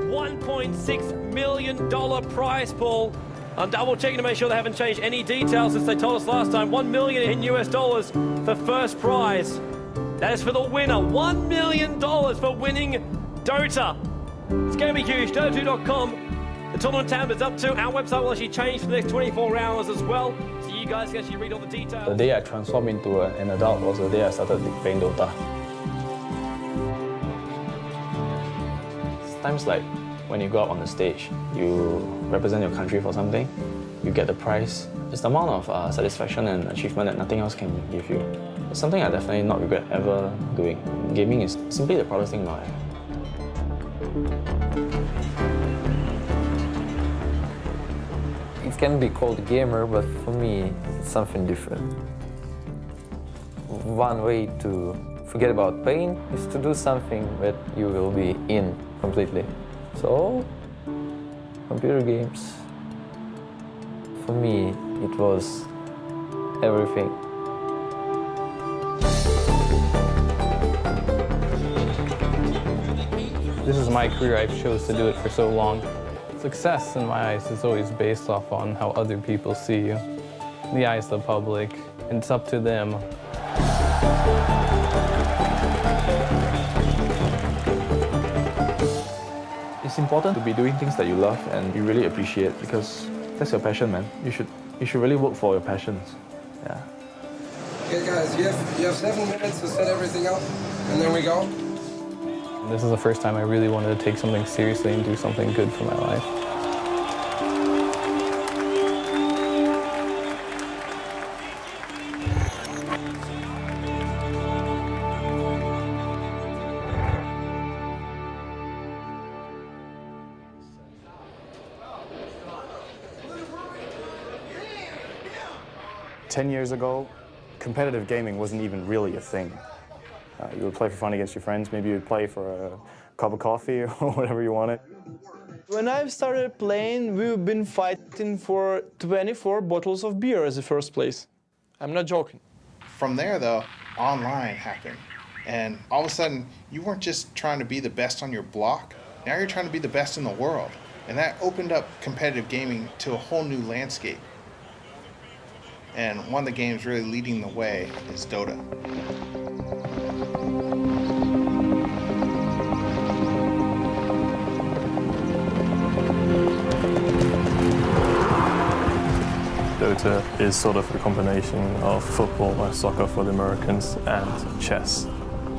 $1.6 million prize pool. I'm double checking to make sure they haven't changed any details since they told us last time. $1 million in US dollars for first prize. That is for the winner. $1 million for winning Dota. It's going to be huge. Dota2.com. The tournament tab is up to. Our website will actually change for the next 24 hours as well. So you guys can actually read all the details. The day I transformed into an adult was the day I started playing Dota. Times like when you go out on the stage, you represent your country for something, you get the prize. It's the amount of satisfaction and achievement that nothing else can give you. It's something I definitely not regret ever doing. Gaming is simply the proudest thing in my life. It can be called a gamer, but for me, it's something different. One way to forget about pain is to do something that you will be in completely. So, computer games, for me, it was everything. This is my career. I've chose to do it for so long. Success, in my eyes, is always based off on how other people see you. The eyes of the public, and it's up to them. It's important to be doing things that you love and you really appreciate, because that's your passion, man. You should really work for your passions. Yeah. Okay, guys, you have 7 minutes to set everything up, and then we go. This is the first time I really wanted to take something seriously and do something good for my life. Ten years ago, competitive gaming wasn't even really a thing. You would play for fun against your friends, maybe you'd play for a cup of coffee or whatever you wanted. When I started playing, we've been fighting for 24 bottles of beer as the first place. I'm not joking. From there, though, online happened. And all of a sudden, you weren't just trying to be the best on your block, now you're trying to be the best in the world. And that opened up competitive gaming to a whole new landscape. And one of the games really leading the way is Dota. Dota is sort of a combination of football or soccer for the Americans and chess.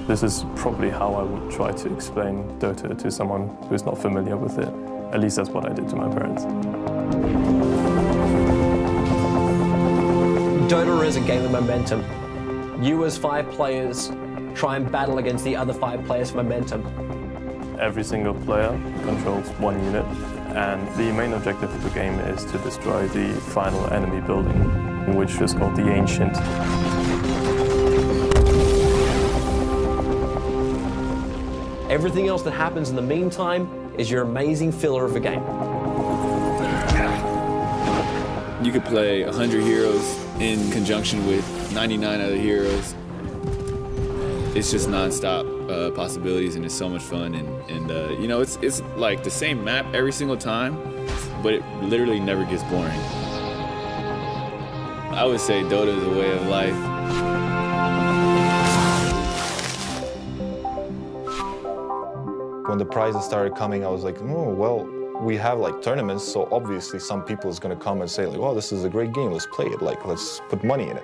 This is probably how I would try to explain Dota to someone who's not familiar with it. At least that's what I did to my parents. Dota is a game of momentum. You as 5 players try and battle against the other 5 players for momentum. Every single player controls 1 unit, and the main objective of the game is to destroy the final enemy building, which is called the Ancient. Everything else that happens in the meantime is your amazing filler of a game. You could play 100 heroes in conjunction with 99 other heroes. It's just non-stop possibilities, and it's so much fun. And you know, it's like the same map every single time, but it literally never gets boring. I would say Dota is a way of life. When the prizes started coming, I was like, oh, well, we have like tournaments, so obviously some people is going to come and say like, well, this is a great game, let's play it, like let's put money in it.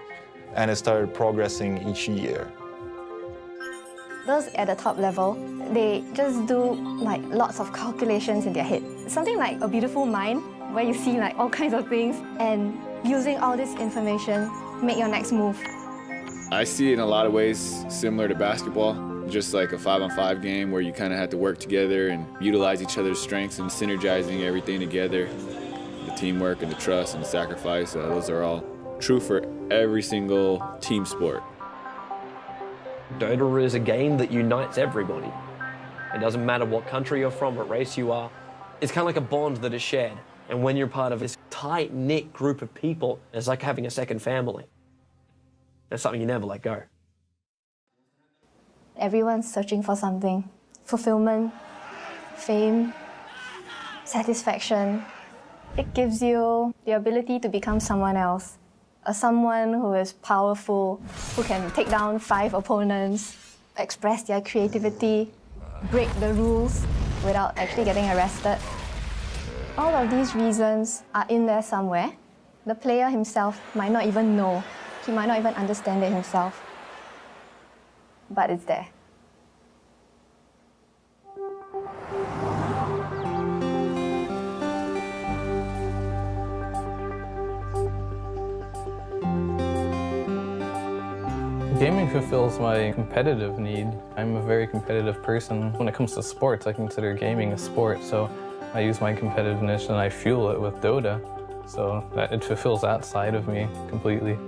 And it started progressing each year. Those at the top level, they just do like lots of calculations in their head. Something like a beautiful mind, where you see like all kinds of things, and using all this information, make your next move. I see it in a lot of ways similar to basketball. Just like a 5-on-5 game where you kind of have to work together and utilize each other's strengths and synergizing everything together. The teamwork and the trust and the sacrifice, those are all true for every single team sport. Dota is a game that unites everybody. It doesn't matter what country you're from, what race you are. It's kind of like a bond that is shared. And when you're part of this tight-knit group of people, it's like having a second family. It's something you never let go. Everyone's searching for something. Fulfillment, fame, satisfaction. It gives you the ability to become someone else. Someone who is powerful, who can take down 5 opponents, express their creativity, break the rules without actually getting arrested. All of these reasons are in there somewhere. The player himself might not even know. He might not even understand it himself. But it's there. Gaming fulfills my competitive need. I'm a very competitive person. When it comes to sports, I consider gaming a sport, so I use my competitiveness and I fuel it with Dota, so that it fulfills that side of me completely.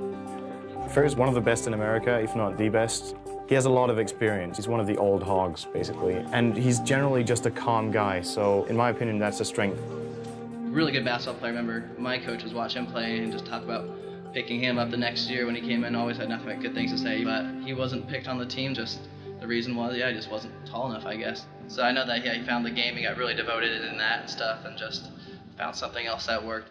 Fer's one of the best in America, if not the best. He has a lot of experience. He's one of the old hogs, basically, and he's generally just a calm guy, so in my opinion, that's a strength. Really good basketball player. I remember my coaches watch him play and just talk about picking him up the next year when he came in. Always had nothing but good things to say, but he wasn't picked on the team. Just the reason was, he just wasn't tall enough, I guess. So I know that he found the game, he got really devoted in that and stuff, and just found something else that worked.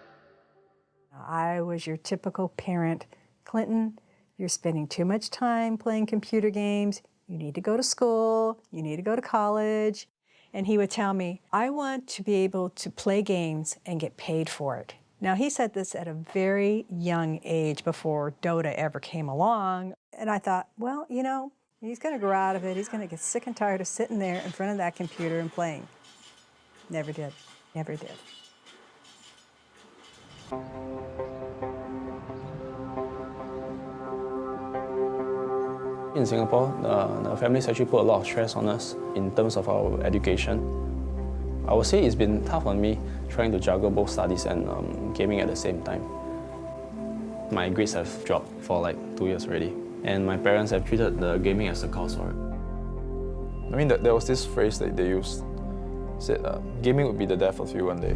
I was your typical parent. Clinton, you're spending too much time playing computer games. You need to go to school. You need to go to college. And he would tell me, I want to be able to play games and get paid for it. Now, he said this at a very young age before Dota ever came along. And I thought, well, you know, he's going to grow out of it. He's going to get sick and tired of sitting there in front of that computer and playing. Never did. Never did. In Singapore, the families actually put a lot of stress on us in terms of our education. I would say it's been tough on me trying to juggle both studies and gaming at the same time. My grades have dropped for like 2 years already, and my parents have treated the gaming as a cause for it. I mean, there was this phrase that they used, said, gaming would be the death of you one day.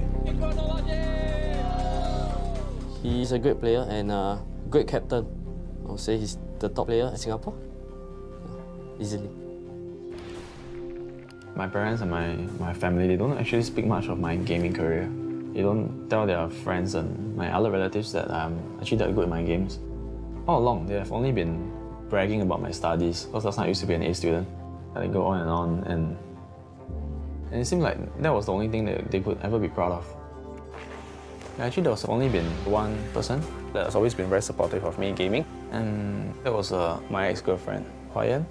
He's a great player and a great captain. I would say he's the top player in Singapore, easily. My parents and my family, they don't actually speak much of my gaming career. They don't tell their friends and my other relatives that I'm actually that good at my games. All along, they have only been bragging about my studies, because last time I used to be an A student. And they go on, and it seemed like that was the only thing that they could ever be proud of. Actually, there was only been one person that has always been very supportive of me gaming, and that was my ex-girlfriend, Hua Yan.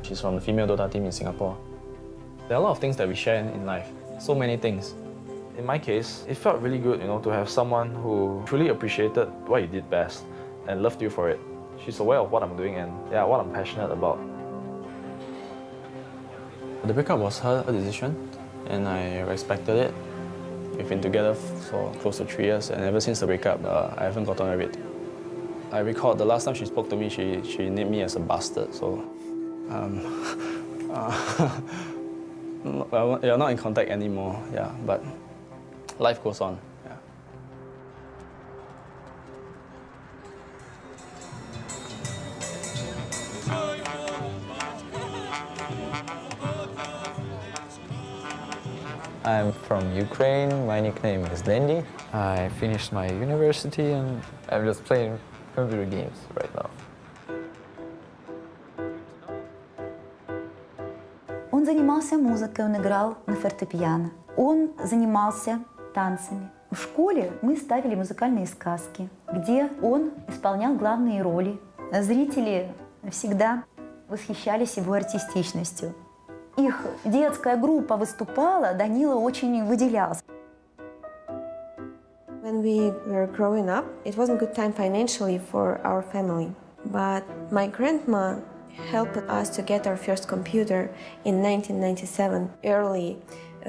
She's from the female Dota team in Singapore. There are a lot of things that we share in life, so many things. In my case, it felt really good, to have someone who truly appreciated what you did best and loved you for it. She's aware of what I'm doing and what I'm passionate about. The breakup was her decision, and I respected it. We've been together for close to 3 years, and ever since the breakup, I haven't gotten over it. I recall the last time she spoke to me, she named me as a bastard, so... well, we are not in contact anymore, but life goes on. I'm from Ukraine. My nickname is Lendi. I finished my university and I'm just playing computer games right now. Он занимался музыкой, он играл на фортепиано. Он занимался танцами. В школе мы ставили музыкальные сказки, где он исполнял главные роли. Зрители всегда восхищались его артистичностью. Их детская группа выступала, Данила очень выделялся. When we were growing up, it wasn't a good time financially for our family. But my grandma helped us to get our first computer in 1997, early,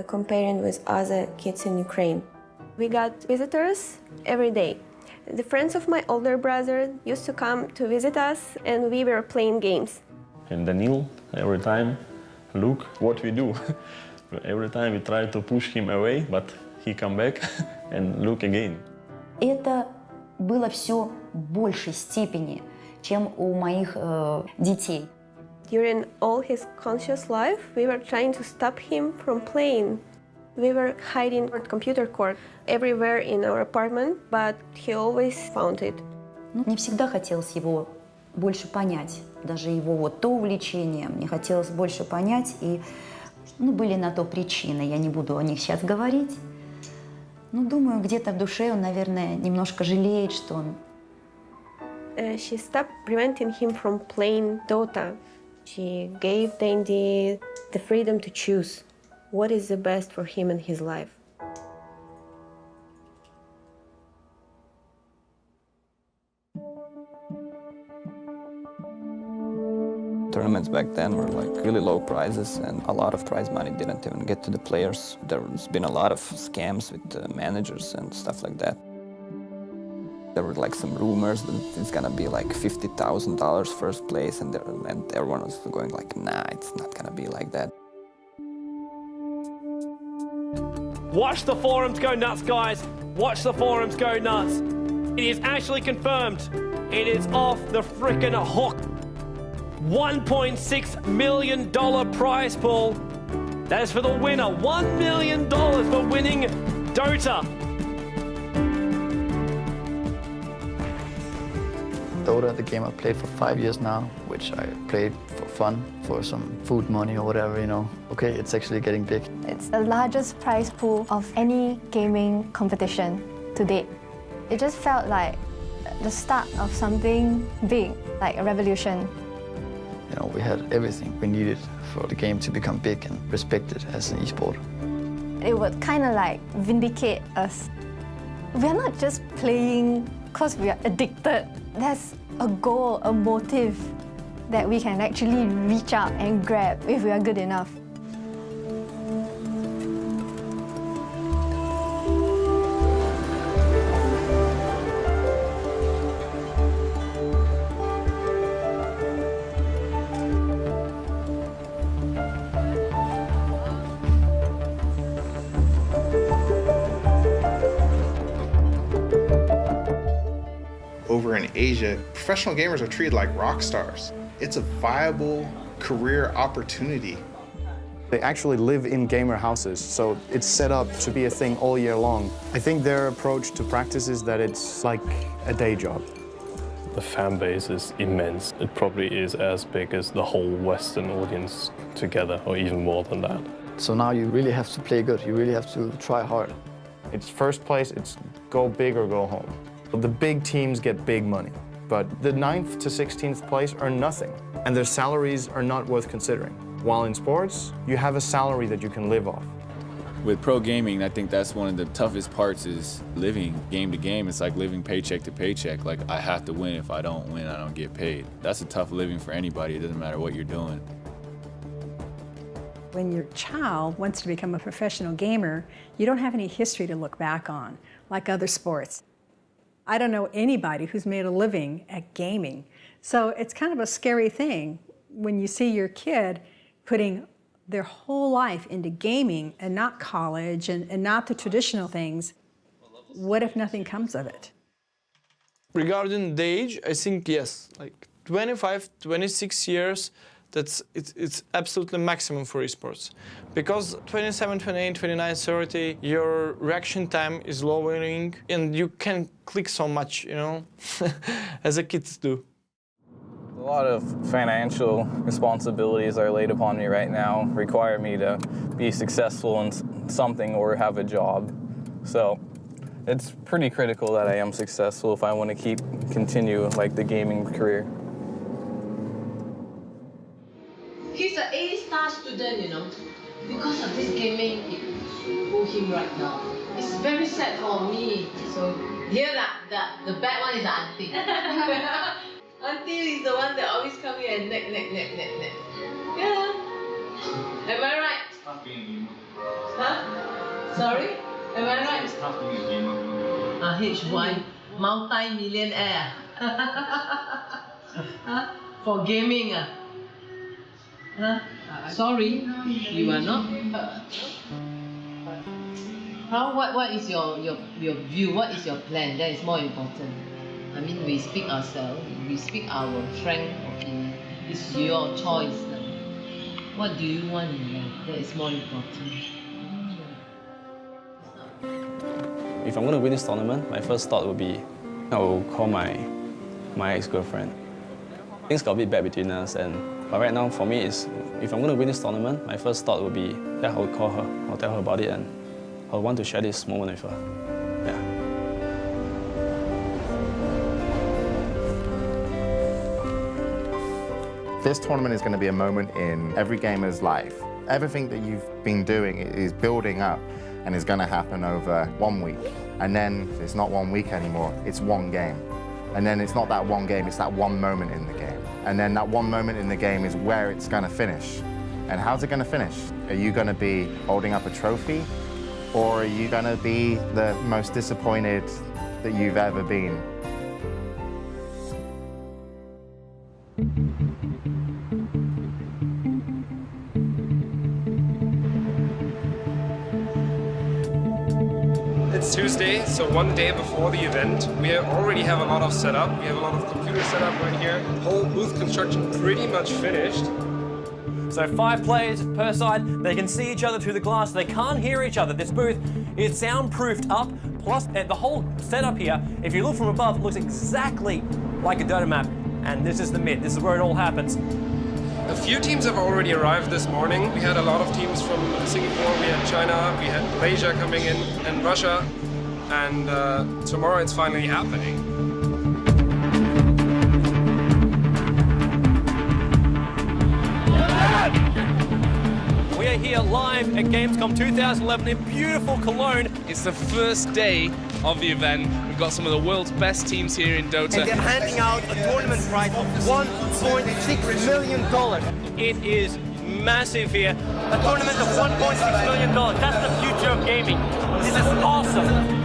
comparing with other kids in Ukraine. We got visitors every day. The friends of my older brother used to come to visit us, and we were playing games. And Danil, every time, look what we do. Every time we try to push him away, but he come back and look again. Это было все в большей степени, чем у моих детей. During all his conscious life, we were trying to stop him from playing. We were hiding our computer cord everywhere in our apartment, but he always found it. Мне всегда хотелось его больше понять, даже его вот то увлечение, мне хотелось больше понять, и были на то причины, я не буду о них сейчас говорить. Но думаю, где-то в душе он, наверное, немножко жалеет, что он... She stopped preventing him from playing Dota. She gave Dandy the freedom to choose what is the best for him in his life. Tournaments back then were like really low prizes, and a lot of prize money didn't even get to the players. There's been a lot of scams with managers and stuff like that. There were like some rumors that it's gonna be like $50,000 first place, and everyone was going like, nah, it's not gonna be like that. Watch the forums go nuts, guys. Watch the forums go nuts. It is actually confirmed. It is off the frickin' hook. $1.6 million prize pool. That is for the winner. $1 million for winning Dota. Dota, the game I've played for 5 years now, which I played for fun, for some food money or whatever, you know. Okay, it's actually getting big. It's the largest prize pool of any gaming competition to date. It just felt like the start of something big, like a revolution. You know, we had everything we needed for the game to become big and respected as an esport. It would kind of like vindicate us. We're not just playing because we are addicted. There's a goal, a motive that we can actually reach out and grab if we are good enough. Over in Asia, professional gamers are treated like rock stars. It's a viable career opportunity. They actually live in gamer houses, so it's set up to be a thing all year long. I think their approach to practice is that it's like a day job. The fan base is immense. It probably is as big as the whole Western audience together, or even more than that. So now you really have to play good. You really have to try hard. It's first place, it's go big or go home. The big teams get big money, but the 9th to 16th place earn nothing, and their salaries are not worth considering. While in sports, you have a salary that you can live off. With pro gaming, I think that's one of the toughest parts is living game to game. It's like living paycheck to paycheck. Like, I have to win. If I don't win, I don't get paid. That's a tough living for anybody. It doesn't matter what you're doing. When your child wants to become a professional gamer, you don't have any history to look back on, like other sports. I don't know anybody who's made a living at gaming. So it's kind of a scary thing when you see your kid putting their whole life into gaming and not college and not the traditional things. What if nothing comes of it? Regarding the age, I think yes, like 25, 26 years, it's absolutely maximum for esports. Because 27, 28, 29, 30, your reaction time is lowering and you can click so much, you know, as the kids do. A lot of financial responsibilities are laid upon me right now, require me to be successful in something or have a job. So it's pretty critical that I am successful if I want to continue like the gaming career. He's an A-star student, you know. Because of this gaming, it pull him right now. It's very sad for me. So here, the bad one is the auntie. Auntie is the one that always come here and neck. Yeah. Am I right? It's tough being a gamer. Huh? Sorry? Am I right? It's tough being a gamer. HY, multi-millionaire. Huh? For gaming, Huh? Sorry, you are not. What is your view? What is your plan? That is more important. I mean, we speak ourselves. We speak our frank opinion. It's your choice. What do you want in life? That is more important. If I'm going to win this tournament, my first thought would be, I will call my ex-girlfriend. Things got a bit bad between us, but right now for me, if I'm going to win this tournament, my first thought would be, yeah, I would call her, I'll tell her about it, and I'll want to share this moment with her. Yeah. This tournament is going to be a moment in every gamer's life. Everything that you've been doing is building up and is going to happen over 1 week. And then it's not 1 week anymore, it's one game. And then it's not that one game, it's that one moment in the game. And then that one moment in the game is where it's going to finish. And how's it going to finish? Are you going to be holding up a trophy? Or are you going to be the most disappointed that you've ever been? It's Tuesday, so one day before the event. We already have a lot of setup. We have a lot of computers set up right here. Whole booth construction pretty much finished. So 5 players per side, they can see each other through the glass, they can't hear each other. This booth is soundproofed up, plus the whole setup here, if you look from above, looks exactly like a Dota map. And this is the mid, this is where it all happens. A few teams have already arrived this morning. We had a lot of teams from Singapore, we had China, we had Malaysia coming in, and Russia. And tomorrow it's finally happening. We are here live at Gamescom 2011 in beautiful Cologne. It's the first day of the event. We've got some of the world's best teams here in Dota. And they're handing out a tournament prize of $1.6 million. It is massive here. A tournament of $1.6 million. That's the future of gaming. This is awesome.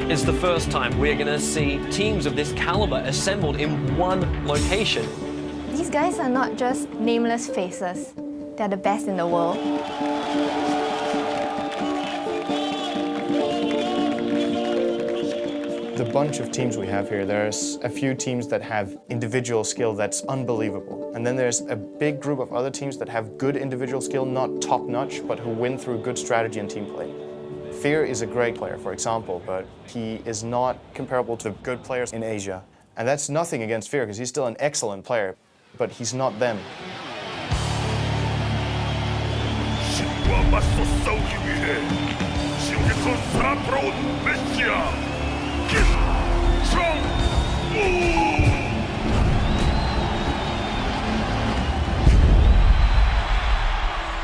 It's the first time we're going to see teams of this caliber assembled in one location. These guys are not just nameless faces. They're the best in the world. The bunch of teams we have here, there's a few teams that have individual skill that's unbelievable. And then there's a big group of other teams that have good individual skill, not top-notch, but who win through good strategy and team play. Fear is a great player, for example, but he is not comparable to good players in Asia. And that's nothing against Fear, because he's still an excellent player, but he's not them.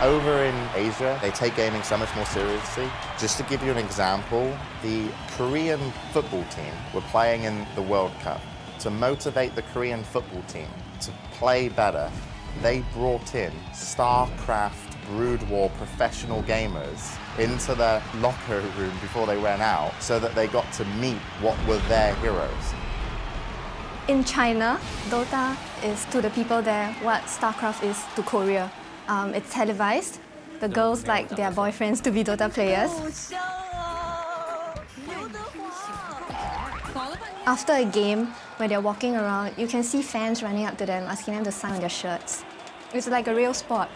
Over in Asia, they take gaming so much more seriously. Just to give you an example, the Korean football team were playing in the World Cup. To motivate the Korean football team to play better, they brought in StarCraft Brood War professional gamers into their locker room before they went out so that they got to meet what were their heroes. In China, Dota is to the people there what StarCraft is to Korea. It's televised. The girls like their boyfriends to be Dota players. After a game, when they're walking around, you can see fans running up to them, asking them to sign on their shirts. It's like a real sport.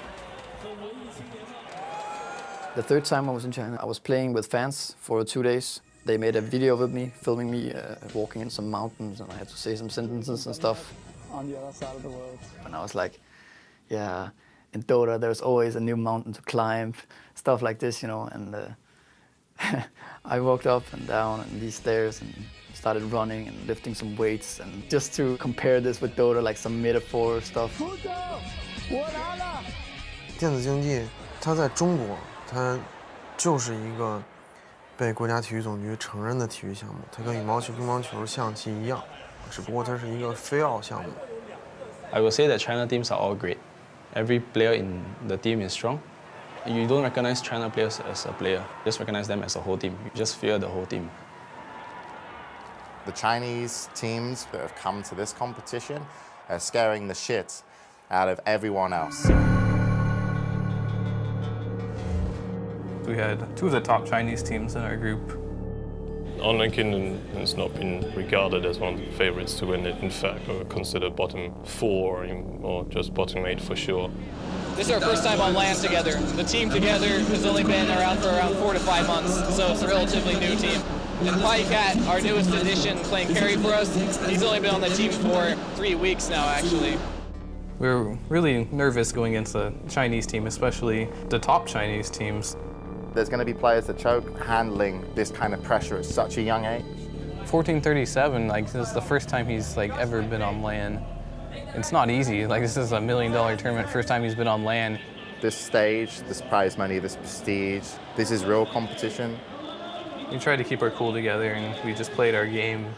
The third time I was in China, I was playing with fans for 2 days. They made a video with me, filming me walking in some mountains, and I had to say some sentences and stuff. On the other side of the world. And I was like, yeah, in Dota there's always a new mountain to climb, stuff like this, you know. And I walked up and down and these stairs and started running and lifting some weights, and just to compare this with Dota, like some metaphor stuff. 电子竞技，它在中国，它就是一个被国家体育总局承认的体育项目，它跟羽毛球、乒乓球、象棋一样，只不过它是一个非奥项目。I will say that China teams are all great. Every player in the team is strong. You don't recognize China players as a player, just recognize them as a whole team. You just fear the whole team. The Chinese teams that have come to this competition are scaring the shit out of everyone else. We had 2 of the top Chinese teams in our group. Online Kingdom has not been regarded as one of the favorites to win it. In fact, we're considered bottom 4 or just bottom 8 for sure. This is our first time on LAN together. The team together has only been around for around 4 to 5 months, so it's a relatively new team. And Cat, our newest addition, playing carry for us, he's only been on the team for 3 weeks now, actually. We were really nervous going against the Chinese team, especially the top Chinese teams. There's going to be players that choke handling this kind of pressure at such a young age. 1437, like this is the first time he's like ever been on LAN. It's not easy. Like this is $1 million tournament, first time he's been on LAN. This stage, this prize money, this prestige, this is real competition. We tried to keep our cool together and we just played our game.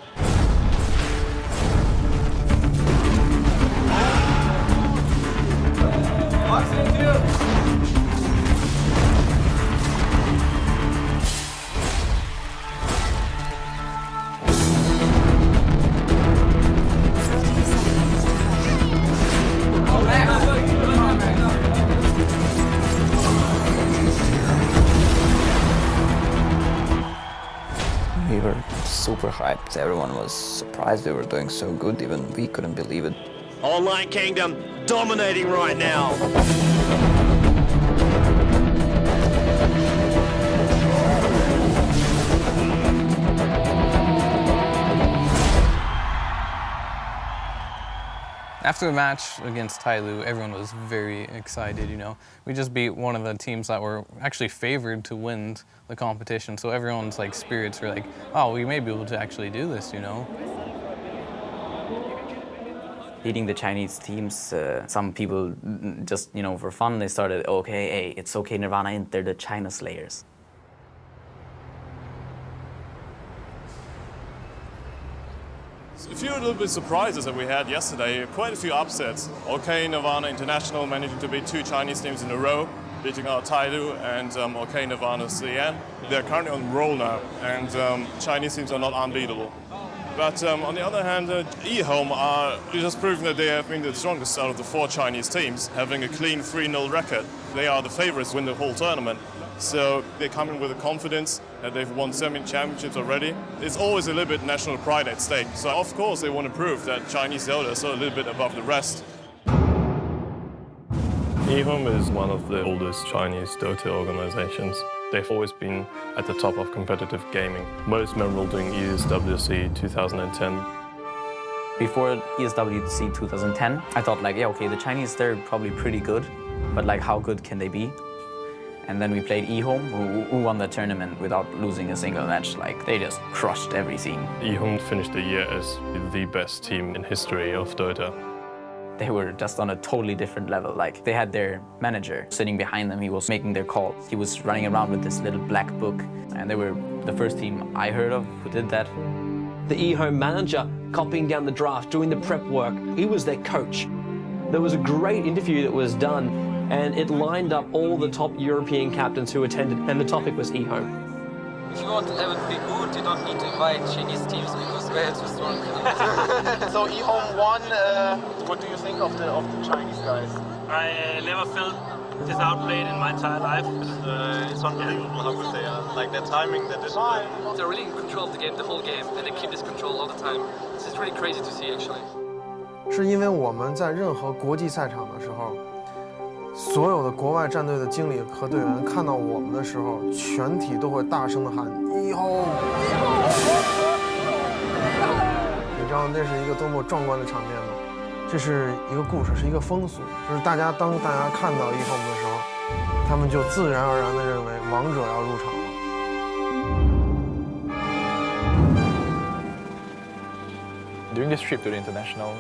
We were super hyped. Everyone was surprised we were doing so good. Even we couldn't believe it. Online Kingdom dominating right now. After the match against Tyloo, everyone was very excited, you know. We just beat one of the teams that were actually favored to win the competition, so everyone's like spirits were like, oh, we may be able to actually do this, you know. Beating the Chinese teams, some people just, you know, for fun, they started, okay, hey, it's okay, Nirvana entered the China Slayers. A few little bit surprises that we had yesterday, quite a few upsets. OK Nirvana International managing to beat 2 Chinese teams in a row, beating out Tyloo and OK Nirvana CN. They're currently on roll now, and Chinese teams are not unbeatable. But on the other hand, eHome are just proving that they have been the strongest out of the 4 Chinese teams, having a clean 3-0 record. They are the favorites to win the whole tournament. So they come in with a confidence that they've won 7 championships already. It's always a little bit national pride at stake. So of course they want to prove that Chinese Dota is a little bit above the rest. eHome is one of the oldest Chinese Dota organizations. They've always been at the top of competitive gaming, most memorable during ESWC 2010. Before ESWC 2010, I thought like, yeah, okay, the Chinese, they're probably pretty good, but like how good can they be? And then we played eHome, who won the tournament without losing a single match. Like, they just crushed everything. eHome finished the year as the best team in history of Dota. They were just on a totally different level. Like, they had their manager sitting behind them. He was making their calls. He was running around with this little black book. And they were the first team I heard of who did that. The eHome manager copying down the draft, doing the prep work. He was their coach. There was a great interview that was done, and it lined up all the top European captains who attended, and the topic was eHome. If you want to have it be good, you don't need to invite Chinese teams because they're too strong. So eHome won. What do you think of the Chinese guys? I never felt this outplayed in my entire life. It's unbelievable how good they are. Like their timing, their discipline. They're really in control of the game the whole game, and they keep this control all the time. This is really crazy to see, actually. 是因为我们在任何国际赛场的时候，所有的国外战队的经理和队员看到我们的时候，全体都会大声的喊eHome。你知道那是一个多么壮观的场面吗？这是一个故事，是一个风俗，就是当大家看到eHome的时候，他们就自然而然地认为王者要入场了。During this trip to the international,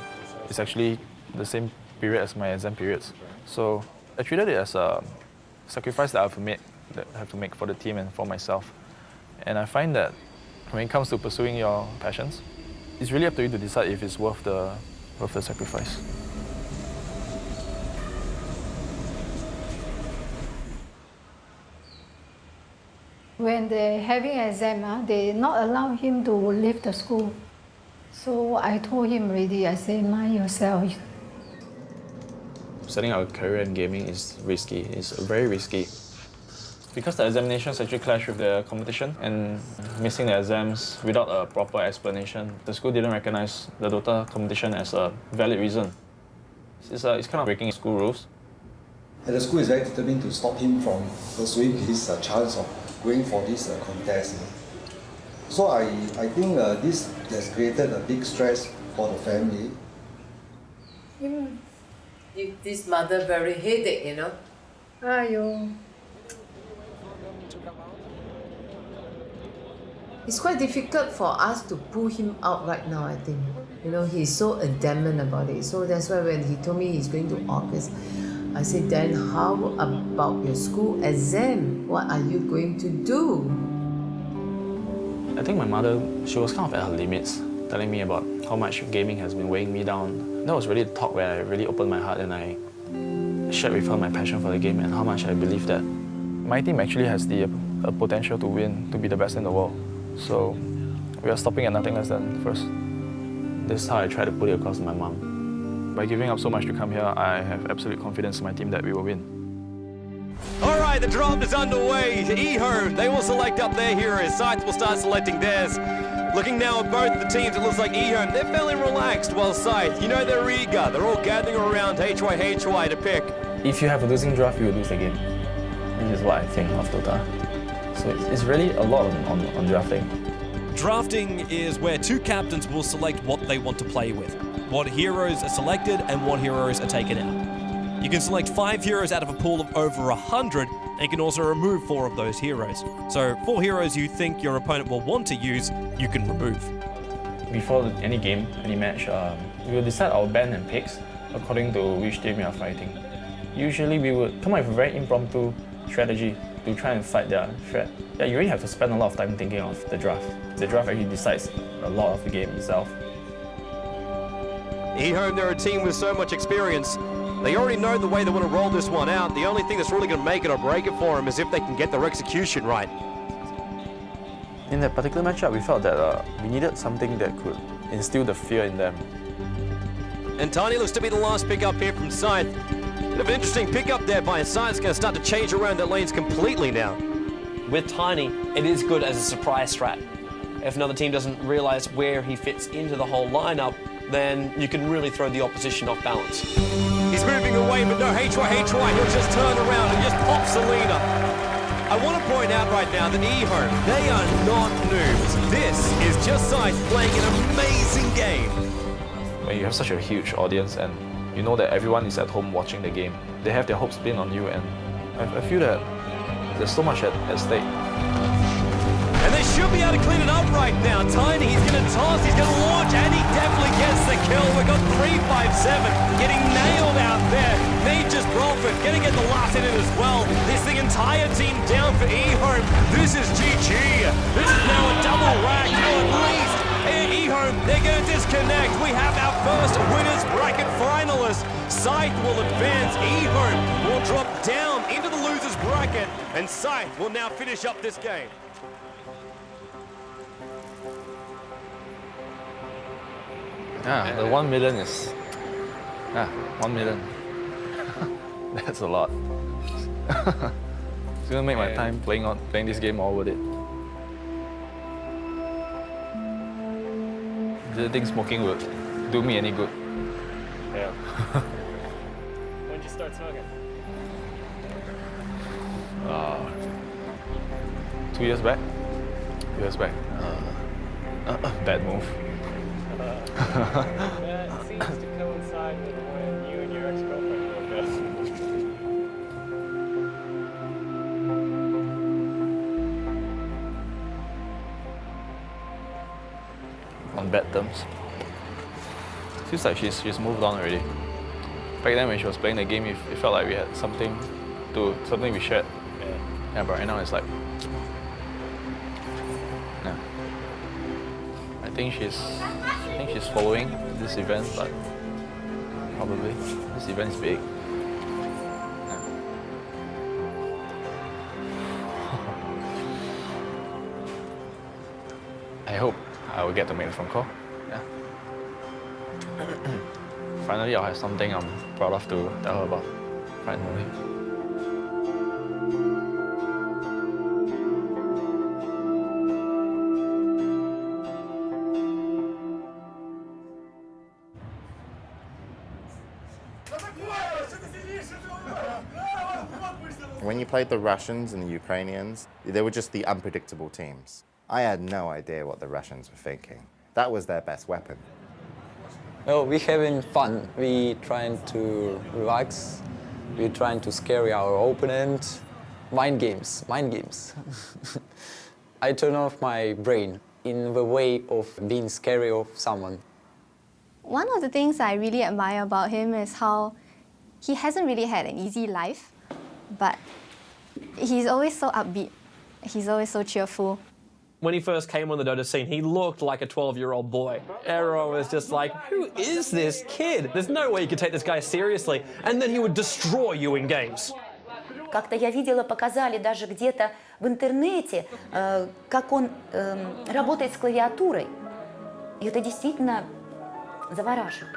it's actually the same period as my exam periods. So I treated it as a sacrifice that I have to make for the team and for myself. And I find that when it comes to pursuing your passions, it's really up to you to decide if it's worth the sacrifice. When they're having exam, they not allow him to leave the school. So I told him already, I say, mind yourself. Setting out a career in gaming is risky. It's very risky. Because the examinations actually clash with the competition, and missing the exams without a proper explanation, the school didn't recognize the Dota competition as a valid reason. It's kind of breaking school rules. And the school is very determined to stop him from pursuing his chance of going for this contest. So I think this has created a big stress for the family. Give this mother very headache, you know. Aiyo. It's quite difficult for us to pull him out right now, I think. You know, he's so adamant about it. So that's why when he told me he's going to August, I said, then how about your school exam? What are you going to do? I think my mother, she was kind of at her limits, telling me about how much gaming has been weighing me down. That was really the talk where I really opened my heart and I shared with her my passion for the game and how much I believe that my team actually has the potential to win, to be the best in the world. So we are stopping at nothing less than first. This is how I try to put it across to my mom. By giving up so much to come here, I have absolute confidence in my team that we will win. All right, the draft is underway. eHome, they will select up their heroes. Sites will start selecting theirs. Looking now at both the teams, it looks like eHome, they're fairly relaxed, while Scythe, you know they're eager. They're all gathering around HY to pick. If you have a losing draft, you will lose the game. This is what I think of Dota. So it's really a lot on drafting. Drafting is where two captains will select what they want to play with, what heroes are selected and what heroes are taken out. You can select 5 heroes out of a pool of over 100, and you can also remove 4 of those heroes. So 4 heroes you think your opponent will want to use, you can remove. Before any game, any match, we will decide our ban and picks according to which team we are fighting. Usually we would come up with a very impromptu strategy to try and fight their threat. Yeah, you really have to spend a lot of time thinking of the draft. The draft actually decides a lot of the game itself. eHome, they're a team with so much experience. They already know the way they want to roll this one out. The only thing that's really going to make it or break it for them is if they can get their execution right. In that particular matchup, we felt that we needed something that could instill the fear in them. And Tiny looks to be the last pick up here from Scythe. Bit of an interesting pick up there by Scythe. It's going to start to change around their lanes completely now. With Tiny, it is good as a surprise strat. If another team doesn't realise where he fits into the whole lineup, then you can really throw the opposition off balance. He's moving away, but no, HY, he'll just turn around and just pop Selena. I want to point out right now that eHome, they are not noobs. This is just Scythe playing an amazing game. When you have such a huge audience and you know that everyone is at home watching the game, they have their hopes pinned on you, and I feel that there's so much at stake. And they should be able to clean it up right now. Tiny, he's going to toss, he's going to launch, and he definitely gets the kill. We've got 3-5-7 getting nailed out there. Nature's Bradford going to get the last hit in as well. This the entire team down for eHome. This is GG. This is now a double whack, at least. And eHome, they're going to disconnect. We have our first winners bracket finalists. Scythe will advance, eHome will drop down into the losers bracket, and Scythe will now finish up this game. Yeah, the 1 million is... 1 million. That's a lot. It's gonna make my time playing this game all worth it. Do you think smoking would do me any good? Yeah. When did you start smoking? 2 years back. 2 years back. Bad move. That seems to coincide with when you and your ex-girlfriend broke up. On bad terms. Feels like she's moved on already. Back then when she was playing the game, it felt like we had something we shared. Yeah, but right now it's like, yeah. I think she's following this event, but probably this event is big. Yeah. I hope I will get to make a phone call. Yeah. Finally, I'll have something I'm proud of to tell her about. Finally. When you played the Russians and the Ukrainians, they were just the unpredictable teams. I had no idea what the Russians were thinking. That was their best weapon. Oh, we're having fun. We trying to relax. We're trying to scare our opponent. Mind games, mind games. I turn off my brain in the way of being scary of someone. One of the things I really admire about him is how he hasn't really had an easy life, but he's always so upbeat. He's always so cheerful. When he first came on the Dota scene, he looked like a 12-year-old boy. Aero was just like, who is this kid? There's no way you could take this guy seriously. And then he would destroy you in games. Как-то я видела, показали даже где-то в интернете, как он работает с клавиатурой. И это действительно завораживает.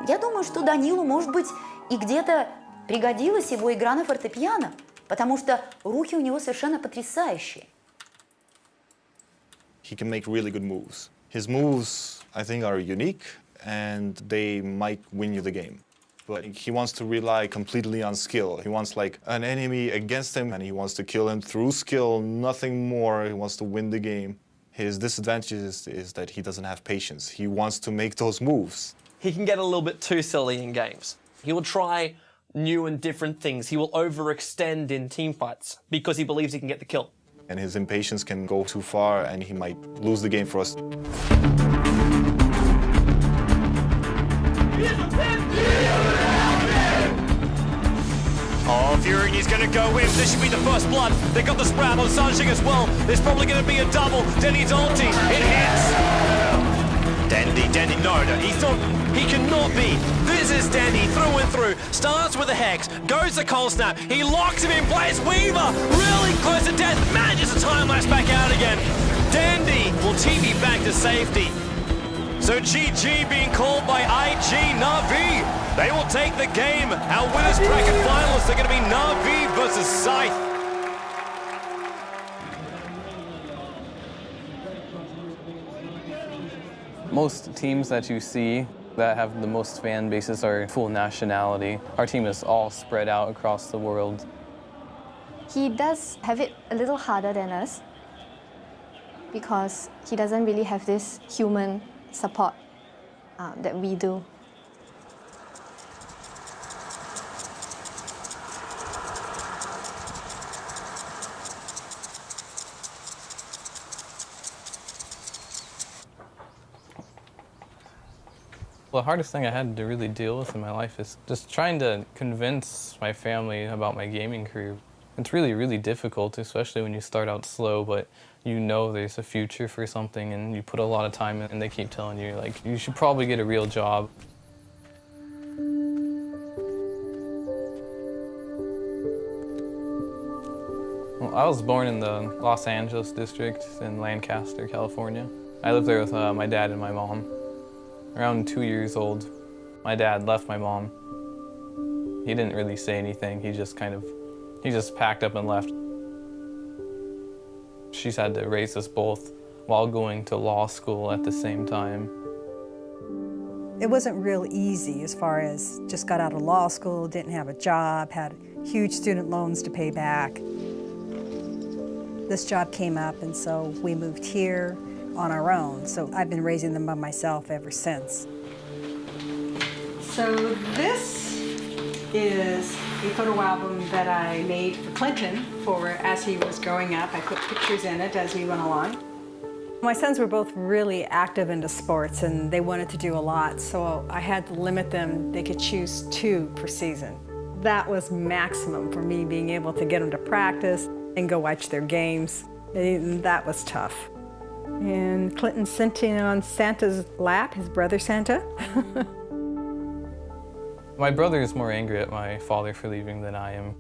Я думаю, что Данилу, может быть, и где-то пригодилась его игра на фортепиано, потому что руки у него совершенно потрясающие. He can make really good moves. His moves, I think, are unique, and they might win you the game. But he wants to rely completely on skill. He wants like an enemy against him, and he wants to kill him through skill, nothing more. He wants to win the game. His disadvantage is that he doesn't have patience. He wants to make those moves. He can get a little bit too silly in games. He will try new and different things. He will overextend in team fights because he believes he can get the kill. And his impatience can go too far, and he might lose the game for us. Oh, Fury is going to go in. This should be the first blood. They got the sprout on Sanjing as well. There's probably going to be a double. Denny's ulti. It hits. Dendy, no, he cannot be. This is Dendy through and through. Starts with a Hex, goes to Cold Snap. He locks him in place. Weaver, really close to death. Manages to time lapse back out again. Dendy will TV back to safety. So GG being called by IG Na'Vi. They will take the game. Our winners bracket finalists are going to be Na'Vi versus Scythe. Most teams that you see that have the most fan bases are full nationality. Our team is all spread out across the world. He does have it a little harder than us because he doesn't really have this human support that we do. The hardest thing I had to really deal with in my life is just trying to convince my family about my gaming career. It's really, really difficult, especially when you start out slow, but you know there's a future for something and you put a lot of time in and they keep telling you, like, you should probably get a real job. Well, I was born in the Los Angeles district in Lancaster, California. I lived there with my dad and my mom. Around 2 years old, my dad left my mom. He didn't really say anything. He just packed up and left. She's had to raise us both while going to law school at the same time. It wasn't real easy as far as just got out of law school, didn't have a job, had huge student loans to pay back. This job came up, and so we moved here on our own. So I've been raising them by myself ever since. So this is a photo album that I made for Clinton for as he was growing up. I put pictures in it as we went along. My sons were both really active into sports and they wanted to do a lot, so I had to limit them. They could choose 2 per season. That was maximum for me, being able to get them to practice and go watch their games. And that was tough. And Clinton sitting on Santa's lap, his brother Santa. My brother is more angry at my father for leaving than I am.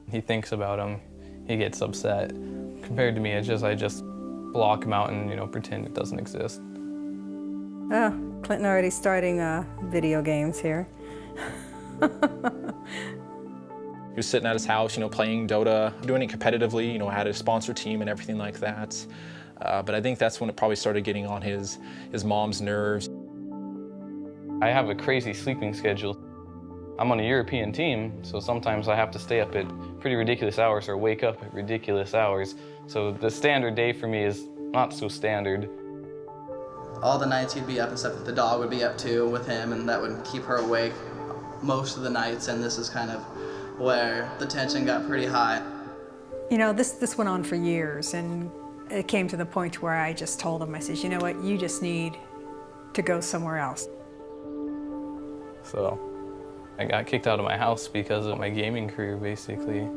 He thinks about him, he gets upset. Compared to me, I just block him out and, pretend it doesn't exist. Oh, Clinton already starting video games here. He was sitting at his house, playing Dota, doing it competitively, had a sponsor team and everything like that. But I think that's when it probably started getting on his mom's nerves. I have a crazy sleeping schedule. I'm on a European team, so sometimes I have to stay up at pretty ridiculous hours or wake up at ridiculous hours. So the standard day for me is not so standard. All the nights he'd be up and stuff, the dog would be up too with him, and that would keep her awake most of the nights, and this is kind of where the tension got pretty high. This went on for years, and it came to the point where I just told him, I said, you know what, you just need to go somewhere else. So I got kicked out of my house because of my gaming career, basically.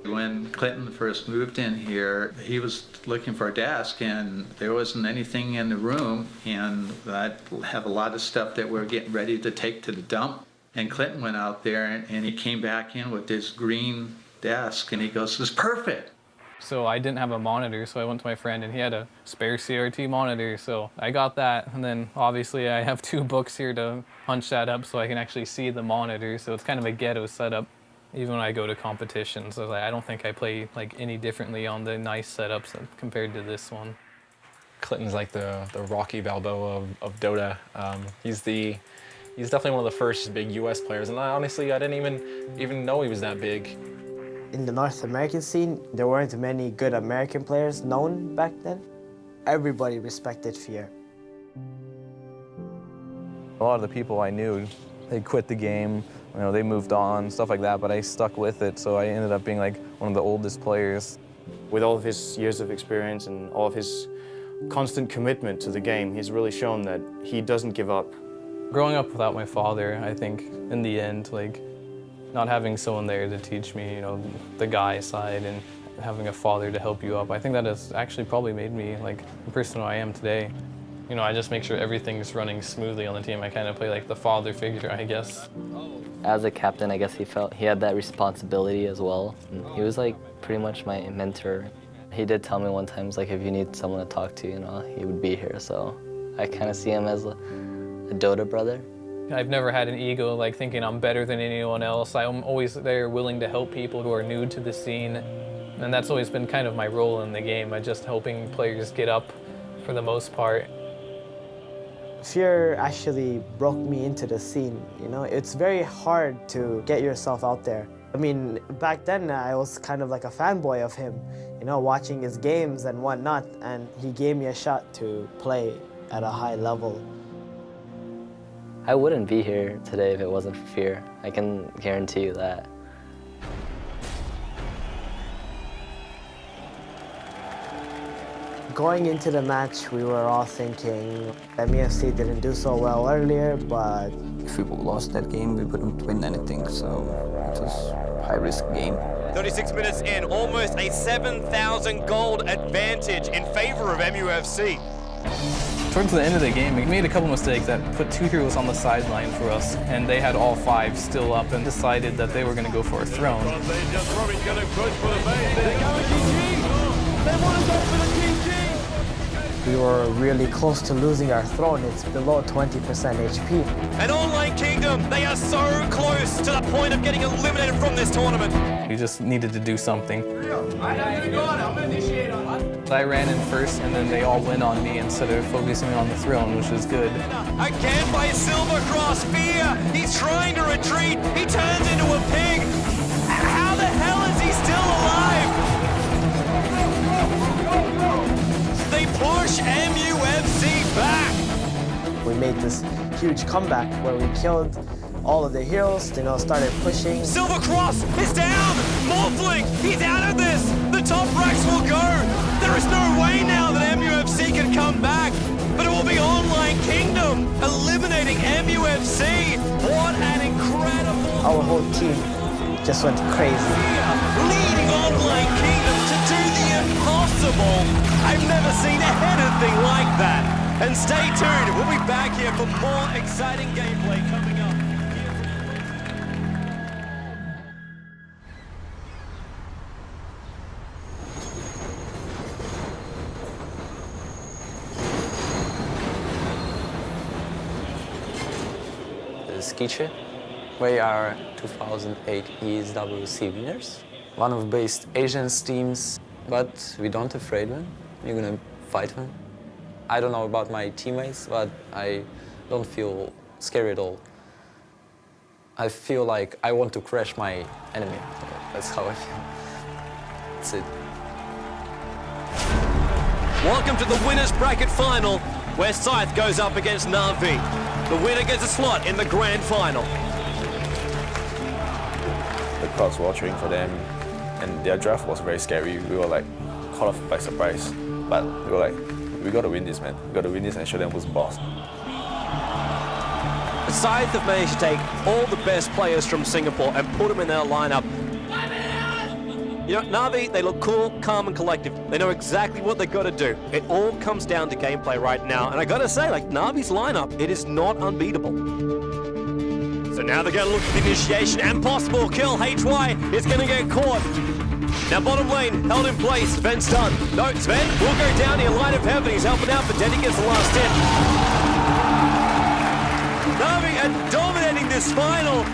When Clinton first moved in here, he was looking for a desk and there wasn't anything in the room, and I have a lot of stuff that we're getting ready to take to the dump. And Clinton went out there and he came back in with this green desk and he goes, "This is perfect." So I didn't have a monitor, so I went to my friend and he had a spare CRT monitor, so I got that. And then obviously I have 2 books here to punch that up so I can actually see the monitor, so it's kind of a ghetto setup. Even when I go to competitions, I don't think I play any differently on the nice setups compared to this one. Clinton's like the Rocky Balboa of Dota. He's definitely one of the first big US players, and honestly, I didn't even know he was that big. In the North American scene, there weren't many good American players known back then. Everybody respected Fear. A lot of the people I knew, they quit the game, they moved on, stuff like that, but I stuck with it, so I ended up being one of the oldest players. With all of his years of experience and all of his constant commitment to the game, he's really shown that he doesn't give up. Growing up without my father, I think in the end, not having someone there to teach me, the guy side and having a father to help you up, I think that has actually probably made me the person I am today. I just make sure everything's running smoothly on the team. I kind of play the father figure, I guess. As a captain, I guess he felt he had that responsibility as well. And he was pretty much my mentor. He did tell me one time, if you need someone to talk to, he would be here. So I kind of see him as a Dota brother. I've never had an ego thinking I'm better than anyone else. I'm always there willing to help people who are new to the scene. And that's always been kind of my role in the game, just helping players get up for the most part. Fear actually broke me into the scene, It's very hard to get yourself out there. I mean, back then I was kind of like a fanboy of him, watching his games and whatnot, and he gave me a shot to play at a high level. I wouldn't be here today if it wasn't for Fear. I can guarantee you that. Going into the match, we were all thinking MEFC didn't do so well earlier, but If we lost that game, we wouldn't win anything, so it was a high-risk game. 36 minutes in, almost a 7,000 gold advantage in favor of MUFC. Towards the end of the game, we made a couple mistakes that put 2 heroes on the sideline for us, and they had all 5 still up and decided that they were going to go for a throne. we were really close to losing our throne. It's below 20% HP. And Online Kingdom, they are so close to the point of getting eliminated from this tournament. We just needed to do something. I ran in first, and then they all went on me instead of focusing on the throne, which was good. Again by Silver Cross, Fear, he's trying to retreat, he turns into a pig. How the hell is he still alive? They push MUFC back. We made this huge comeback where we killed all of the heroes, started pushing. Silver Cross is down! Morphling, he's out of this! The top racks will go! There is no way now that MUFC can come back, but it will be Online Kingdom eliminating MUFC. What an incredible... Our whole team just went crazy. Leading Online Kingdom to do the impossible. I've never seen anything like that. And stay tuned, we'll be back here for more exciting gameplay coming up. is Kiche. We are 2008 ESWC winners. One of the best Asian teams, but we don't afraid them. We're gonna fight them. I don't know about my teammates, but I don't feel scary at all. I feel like I want to crush my enemy. That's how I feel. That's it. Welcome to the winners bracket final, where Scythe goes up against Na'Vi. The winner gets a slot in the grand final. The crowds were all cheering for them, and their draft was very scary. We were like caught off by surprise, but we were like, we got to win this, man. We got to win this and show them who's boss. Scythe have managed to take all the best players from Singapore and put them in their lineup. You know, Na'Vi, they look cool, calm and collective. They know exactly what they've got to do. It all comes down to gameplay right now. And I got to say, like, Na'Vi's lineup, it is not unbeatable. So now they're going to look for the initiation and possible kill. HY is going to get caught. Now bottom lane, held in place. Sven's done. No, Sven will go down here. Light of heaven, he's helping out, but Denny gets the last hit. Na'Vi are dominating this final.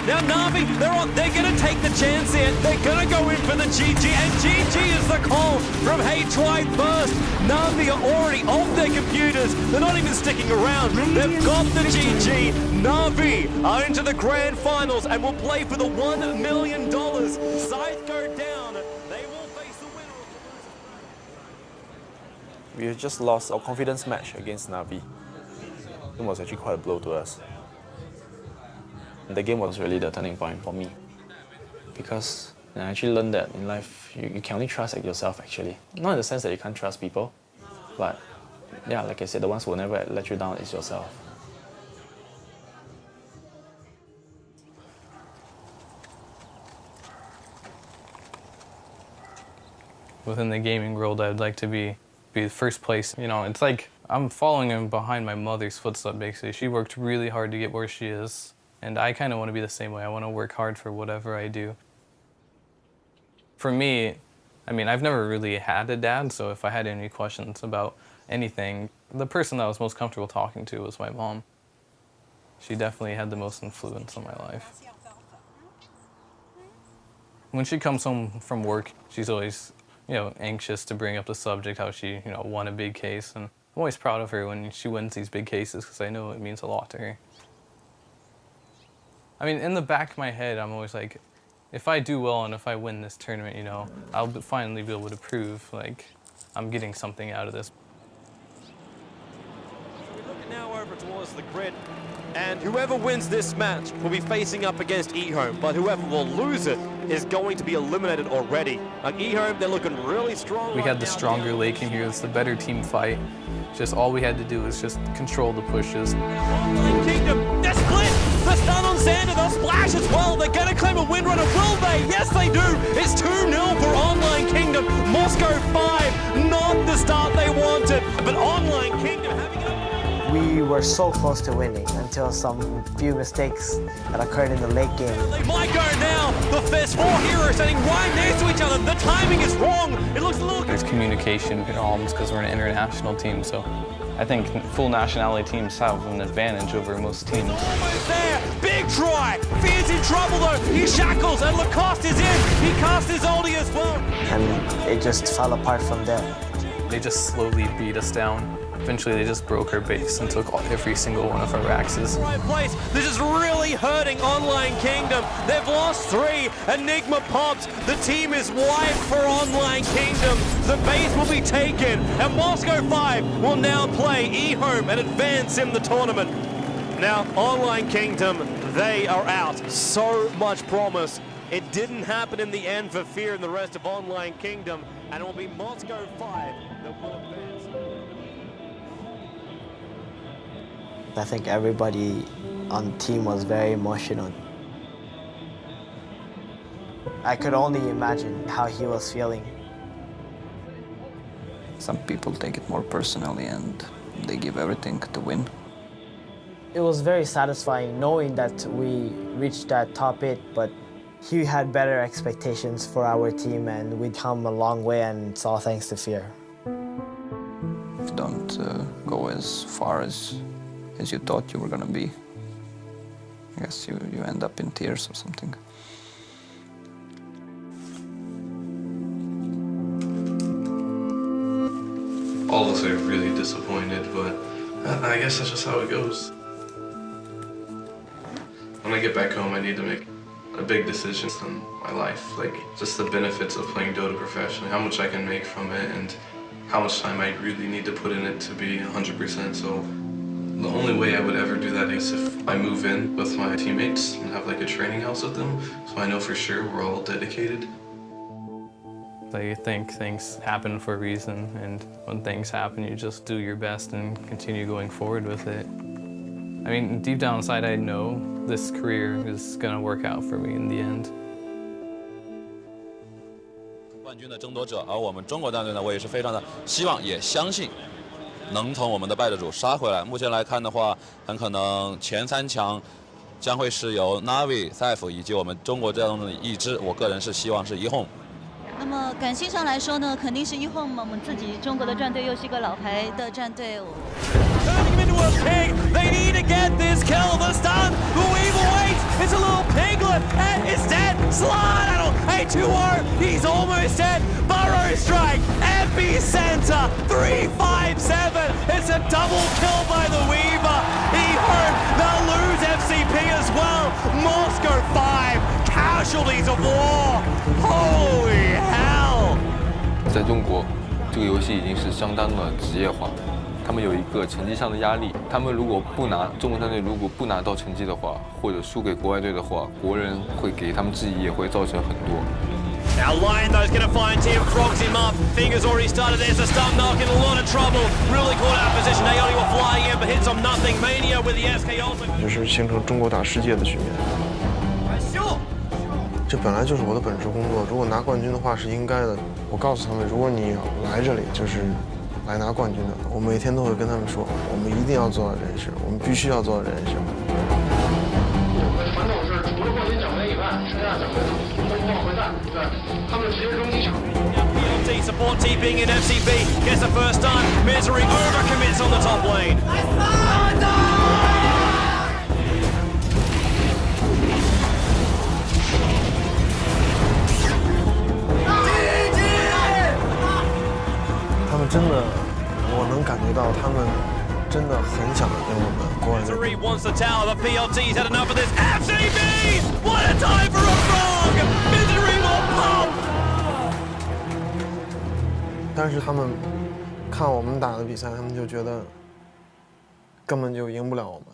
Now Na'Vi, they're going to take the chance here. They're going to go in for the GG, and GG is the call from HY first. Na'Vi are already off their computers. They're not even sticking around. They've got the GG. Na'Vi are into the grand finals and will play for the $1 million. Scythe go down. They will face the winner of the We just lost our confidence match against Na'Vi. It was actually quite a blow to us. The game was really the turning point for me, because I actually learned that in life you can only trust yourself actually. Not in the sense that you can't trust people, but yeah, like I said, the ones who will never let you down is yourself. Within the gaming world, I'd like to be the first place. You know, it's like I'm following in behind my mother's footsteps, basically. She worked really hard to get where she is. And I kind of want to be the same way. I want to work hard for whatever I do. For me, I mean, I've never really had a dad, so if I had any questions about anything, the person that I was most comfortable talking to was my mom. She definitely had the most influence on my life. When she comes home from work, she's always, you know, anxious to bring up the subject, how she, you know, won a big case. And I'm always proud of her when she wins these big cases, because I know it means a lot to her. I mean, in the back of my head, I'm always like, if I do well and if I win this tournament, you know, I'll finally be able to prove, like, I'm getting something out of this. We're looking now over towards the grid, and whoever wins this match will be facing up against eHome, but whoever will lose it is going to be eliminated already. Like eHome, they're looking really strong. We had the stronger late game here. It's the better team fight. Just all we had to do was just control the pushes. Kingdom, they're split! The stun on Xander, they'll splash as well. They're going to claim a windrunner, will they? Yes, they do. It's 2-0 for Online Kingdom. Moscow 5, not the start they wanted, but Online Kingdom having it. We were so close to winning until some few mistakes that occurred in the late game. They might go now. There's 4 heroes standing right next to each other. The timing is wrong. It looks a little... There's communication problems because we're an international team, so I think full nationality teams have an advantage over most teams. Almost there. Big try. Fear's in trouble though. He shackles and Lacoste is in. He cast his ulti as well. And it just fell apart from there. They just slowly beat us down. Eventually, they just broke our base and took every single one of our axes. Right place. This is really hurting Online Kingdom. They've lost 3. Enigma pops. The team is wiped for Online Kingdom. The base will be taken, and Moscow 5 will now play eHome and advance in the tournament. Now, Online Kingdom, they are out. So much promise. It didn't happen in the end for Fear and the rest of Online Kingdom, and it will be Moscow 5 that will advance. I think everybody on the team was very emotional. I could only imagine how he was feeling. Some people take it more personally and they give everything to win. It was very satisfying knowing that we reached that top 8, but he had better expectations for our team and we'd come a long way, and it's all thanks to Fear. If you don't go as far as you thought you were going to be, I guess you end up in tears or something. All of us are really disappointed, but I guess that's just how it goes. When I get back home, I need to make a big decision in my life, like just the benefits of playing Dota professionally, how much I can make from it, and how much time I really need to put in it to be 100%. So the only way I would ever do that is if I move in with my teammates and have like a training house with them, so I know for sure we're all dedicated. I think things happen for a reason, and when things happen, you just do your best and continue going forward with it. I mean, deep down inside, I know this career is going to work out for me in the end. 冠军的争夺者，而我们中国战队呢，我也是非常的希望，也相信能从我们的败者组杀回来。目前来看的话，很可能前3强将会是由 Navi、Saif 以及我们中国战队的一支，我个人是希望是1Home。那么感性上来说呢，肯定是1Home嘛，我们自己中国的战队又是一个老牌的战队。Turning him into a pig. They need to get this kill. The stun. The weevil waits. It's a little piglet and it's dead. Slide. A 2-0. He's almost dead. Burrow strike. Epicenter. 3-5-7. It's a double kill by the Weaver. He hurt. They'll lose FCP as well. Moscow 5. Casualties of war. Holy hell. 在中国，这个游戏已经是相当的职业化。他们有一个成绩上的压力，他们如果不拿中国战队如果不拿到成绩的话，或者输给国外队的话，国人会给他们质疑，也会造成很多。Now Lion though's going to find Tim, frogs him up. Fingers already started. There's a stun knock in a lot of trouble. Really caught out of position. Aeoni were flying in, but hits on nothing. Mania with the SK also. 就是形成中国打世界的局面。这本来就是我的本职工作，如果拿冠军的话是应该的。我告诉他们，如果你来这里就是来拿冠军的，我每天都会跟他们说，我们一定要做到这件事，我们必须要做到这件事。我们的传统是除了冠军奖杯以外，剩下奖杯都不往回带，对，他们直接扔机场。PLT support TPing in FCB gets the first stun. Misery overcommits on the top lane. 他们真的，我能感觉到他们真的很想跟我们国外队。Misery wants the tower, but PLT's had enough of this. FCB! What a time for a frog! Misery will pop! 但是他们看我们打的比赛，他们就觉得根本就赢不了我们。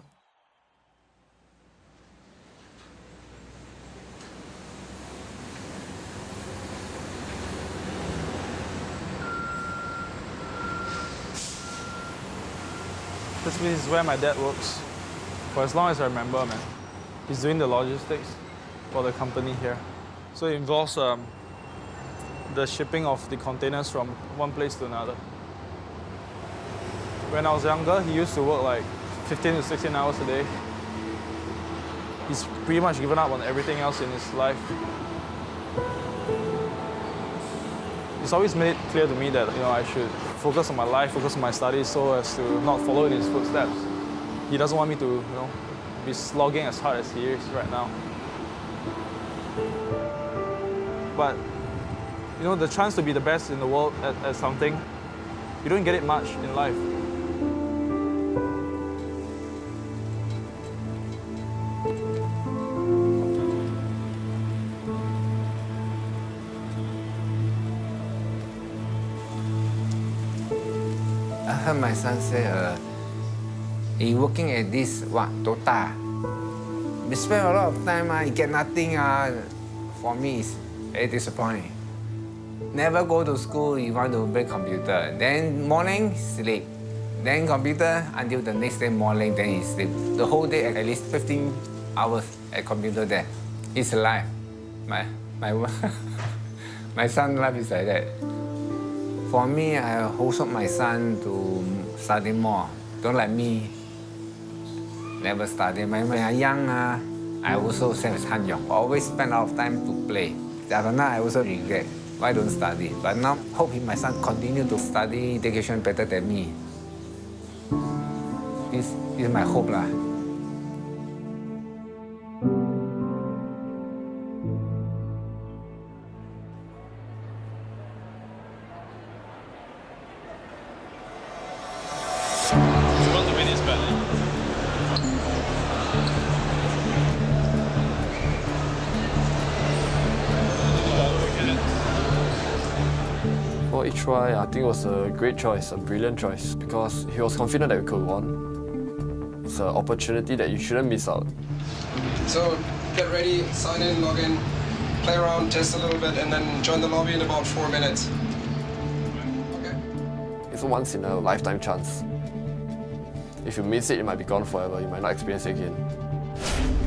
This is where my dad works. For as long as I remember, man. He's doing the logistics for the company here. So it involves the shipping of the containers from one place to another. When I was younger, he used to work like 15 to 16 hours a day. He's pretty much given up on everything else in his life. He's always made it clear to me that I should focus on my life, focus on my studies, so as to not follow in his footsteps. He doesn't want me to, be slogging as hard as he is right now. But, the chance to be the best in the world at something, you don't get it much in life. I heard my son say, he working at this, Dota. We spend a lot of time, he get nothing. For me, it's very disappointing. Never go to school, you want to play computer. Then morning, sleep. Then computer until the next day morning, then he sleep. The whole day, at least 15 hours at computer there. It's life. My son's life is like that. For me, I hold up my son to study more. Don't let me never study. When I'm young, I also same as Han Yong. Always spend a lot of time to play. After now, I also regret why don't study. But now, hope my son continue to study education better than me. This is my hope lah. H.Y., I think it was a great choice, a brilliant choice, because he was confident that we could won. It's an opportunity that you shouldn't miss out. So get ready, sign in, log in, play around, test a little bit, and then join the lobby in about 4 minutes. Okay. It's a once in a lifetime chance. If you miss it, you might be gone forever. You might not experience it again.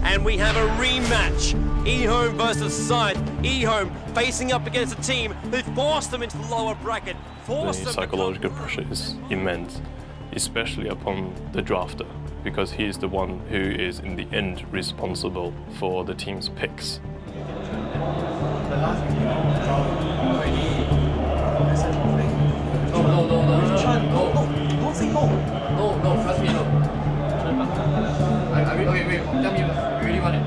And we have a rematch. eHome versus Scythe. eHome facing up against a team who forced them into the lower bracket. The psychological pressure is immense, especially upon the drafter, because he is the one who is in the end responsible for the team's picks. No, trust me, no. Wait, tell me, you really want it?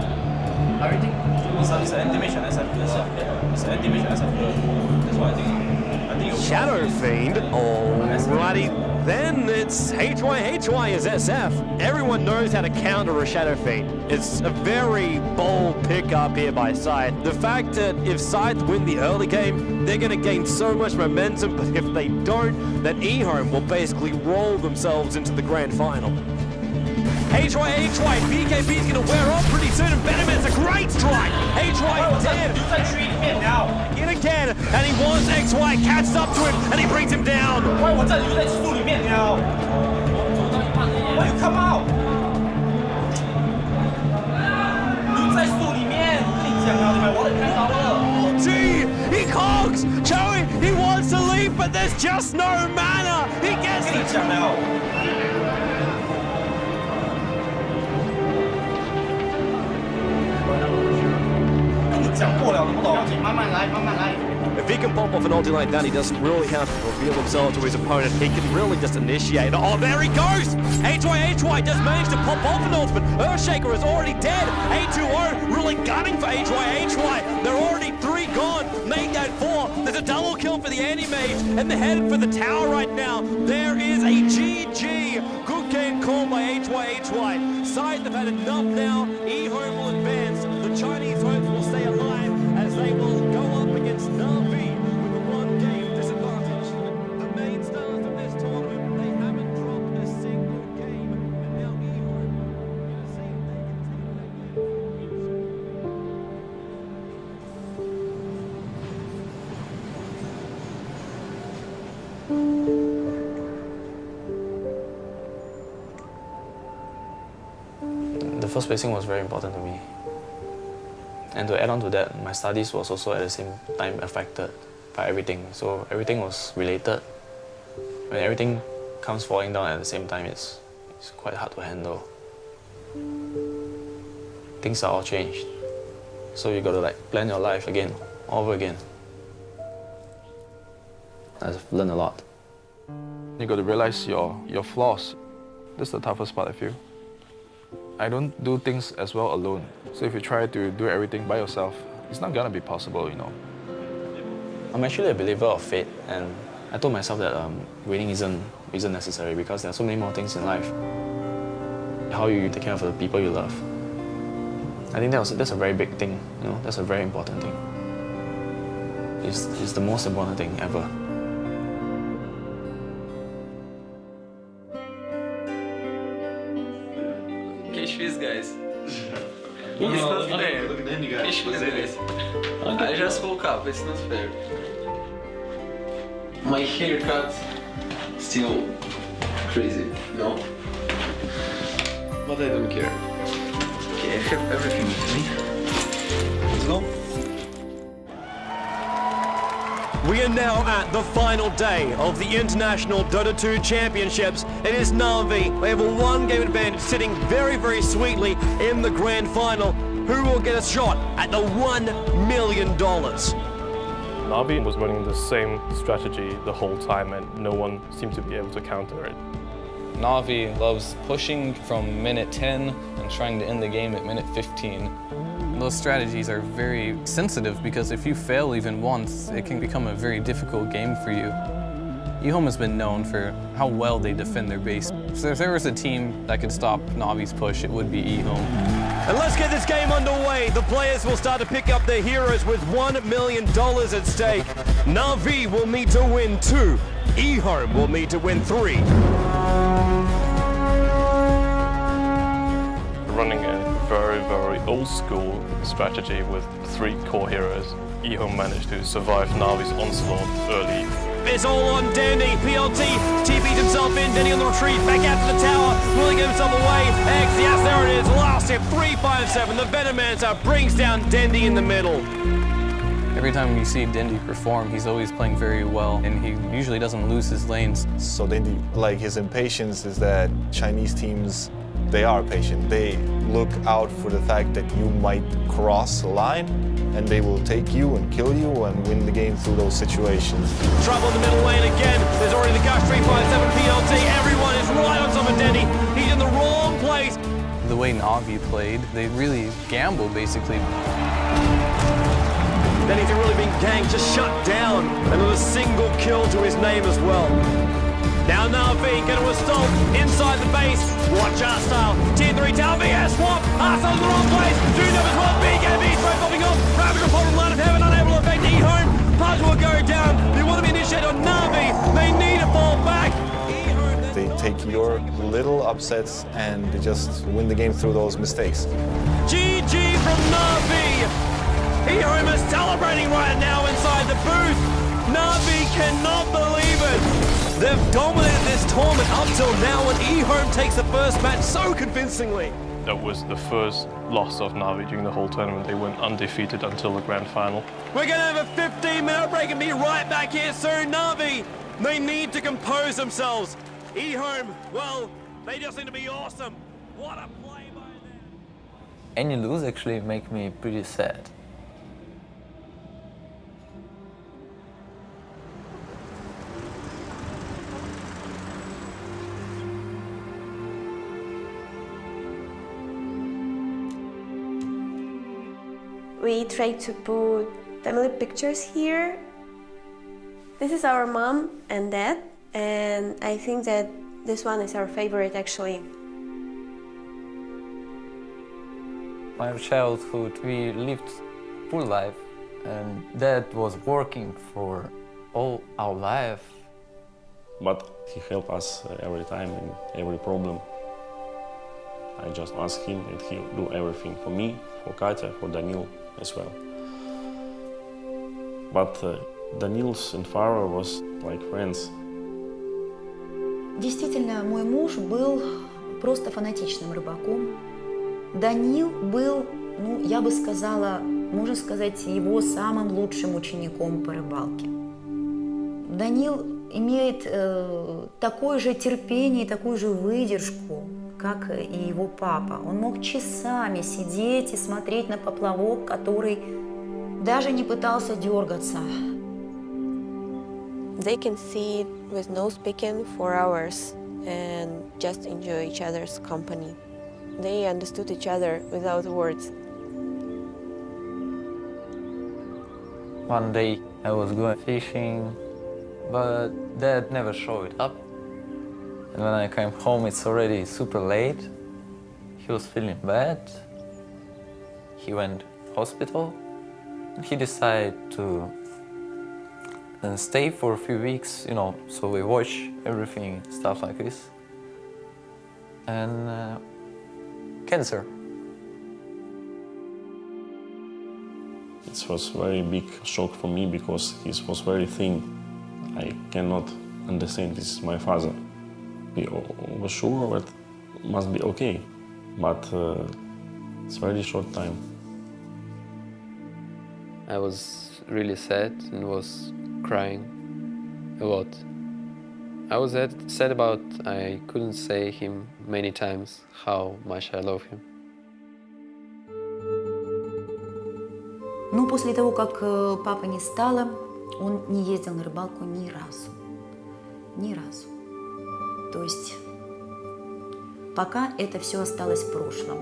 Everything? It's an animation SF. It's an animation SF. That's why I think Shadow Fiend, alrighty. Then it's HY is SF. Everyone knows how to counter a Shadow Fiend. It's a very bold pickup here by Scythe. The fact that if Scythe win the early game, they're going to gain so much momentum, but if they don't, then eHome will basically roll themselves into the grand final. HY, BKB's going to wear off pretty soon, and Venom's a great strike. HY dead. Yet again, and he wants XY, catches up to him, and he brings him down. Why you come out? Gee, he cogs! Joey, he wants to leave, but there's just no mana. He gets it. If he can pop off an ulti like that, he doesn't really have to reveal himself to his opponent. He can really just initiate. Oh, there he goes! HY does manage to pop off an ult, but Earthshaker is already dead. A2O really gunning for HY. They're already 3 gone. Made that 4. There's a double kill for the anti-mage, and they're headed for the tower right now. There is a GG. Good game called by HY. Scythe have had enough now. eHome will advance. The Chinese hopes will stay alive as they will go up against Na'Vi with a 1-game disadvantage. The main stars of this tournament, they haven't dropped a single game, and now eHome are going to see if they can take The first placing was very important to me. And to add on to that, my studies was also at the same time affected by everything. So everything was related. When everything comes falling down at the same time, it's quite hard to handle. Things are all changed. So you gotta plan your life again, all over again. I've learned a lot. You got to realize your flaws. That's the toughest part, I feel. I don't do things as well alone. So if you try to do everything by yourself, it's not gonna be possible, you know. I'm actually a believer of fate, and I told myself that winning isn't necessary because there are so many more things in life. How you take care of the people you love. I think that's a very big thing, you know. That's a very important thing. It's the most important thing ever. Fish, guys. It's not fair. Fish, guys. I just woke up. It's not fair. My haircut still crazy, no? But I don't care. Okay, I have everything with me. Let's go. We are now at the final day of the International Dota 2 Championships. It is Na'Vi. They have a 1-game advantage, sitting very, very sweetly in the grand final. Who will get a shot at the $1 million? Na'Vi was running the same strategy the whole time, and no one seemed to be able to counter it. Na'Vi loves pushing from minute 10 and trying to end the game at minute 15. Those strategies are very sensitive because if you fail even once, it can become a very difficult game for you. eHome has been known for how well they defend their base. So if there was a team that could stop Na'Vi's push, it would be eHome. And let's get this game underway. The players will start to pick up their heroes with $1 million at stake. Na'Vi will need to win 2. eHome will need to win 3. Running a very, very old school strategy with 3 core heroes, eHome managed to survive Na'Vi's onslaught early. It's all on Dandy. PLT TP'd himself in. Dandy on the retreat. Back out to the tower. Will he get himself away? X, yes, there it is. Last hit, 357. The Venomancer brings down Dandy in the middle. Every time you see Dendy perform, he's always playing very well, and he usually doesn't lose his lanes. So Dendy, like his impatience is that Chinese teams, they are patient. They look out for the fact that you might cross a line, and they will take you and kill you and win the game through those situations. Trouble in the middle lane again. There's already the Gush 357 PLT. Everyone is right on top of Dendy. He's in the wrong place. The way Na'Vi played, they really gambled, basically. Dendy's really been ganked, just shut down. Another single kill to his name as well. Now Na'Vi going to assault inside the base. Watch our style. Tier 3 tower VS swap. Arsenal's in the wrong place. Do them as well. Big heavy throw popping off. Ravage report from Line of Heaven, unable to affect eHome. Puzzle will go down. They want to be initiated on Na'Vi. They need to fall back. They take your little upsets and they just win the game through those mistakes. GG from Na'Vi. eHome is celebrating right now inside the booth. Na'Vi cannot believe it. They've dominated this tournament up till now, and eHome takes the first match so convincingly. That was the first loss of Na'Vi during the whole tournament. They went undefeated until the grand final. We're going to have a 15-minute break and be right back here soon. Na'Vi, they need to compose themselves. eHome, well, they just seem to be awesome. What a play by them. Any lose actually make me pretty sad. We try to put family pictures here. This is our mom and dad, and I think that this one is our favorite actually. My childhood, we lived full life, and dad was working for all our life. But he helped us every time in every problem. I just ask him and he'll do everything for me, for Katya, for Daniil as well. But Danil's and Farah was like friends. Действительно, мой муж был просто фанатичным рыбаком. Даниил был, ну, я бы сказала, можно сказать, его самым лучшим учеником по рыбалке. Даниил имеет такое же терпение и такую же выдержку, как и его папа. Он мог часами сидеть и смотреть на поплавок, который даже не пытался дергаться. They can sit with no speaking for hours and just enjoy each other's company. They understood each other without words. One day I was going fishing, but dad never showed up. And when I came home, it's already super late. He was feeling bad. He went hospital. He decided to stay for a few weeks, you know, so we watch everything, stuff like this. And cancer. It was a very big shock for me because he was very thin. I cannot understand, this is my father. We were sure that it must be okay, but it's a very short time. I was really sad and was crying a lot. I was sad about I couldn't say him many times how much I love him. Но после того, как папы не стало, он не ездил на рыбалку ни разу. Ни разу. То есть пока это все осталось в прошлом.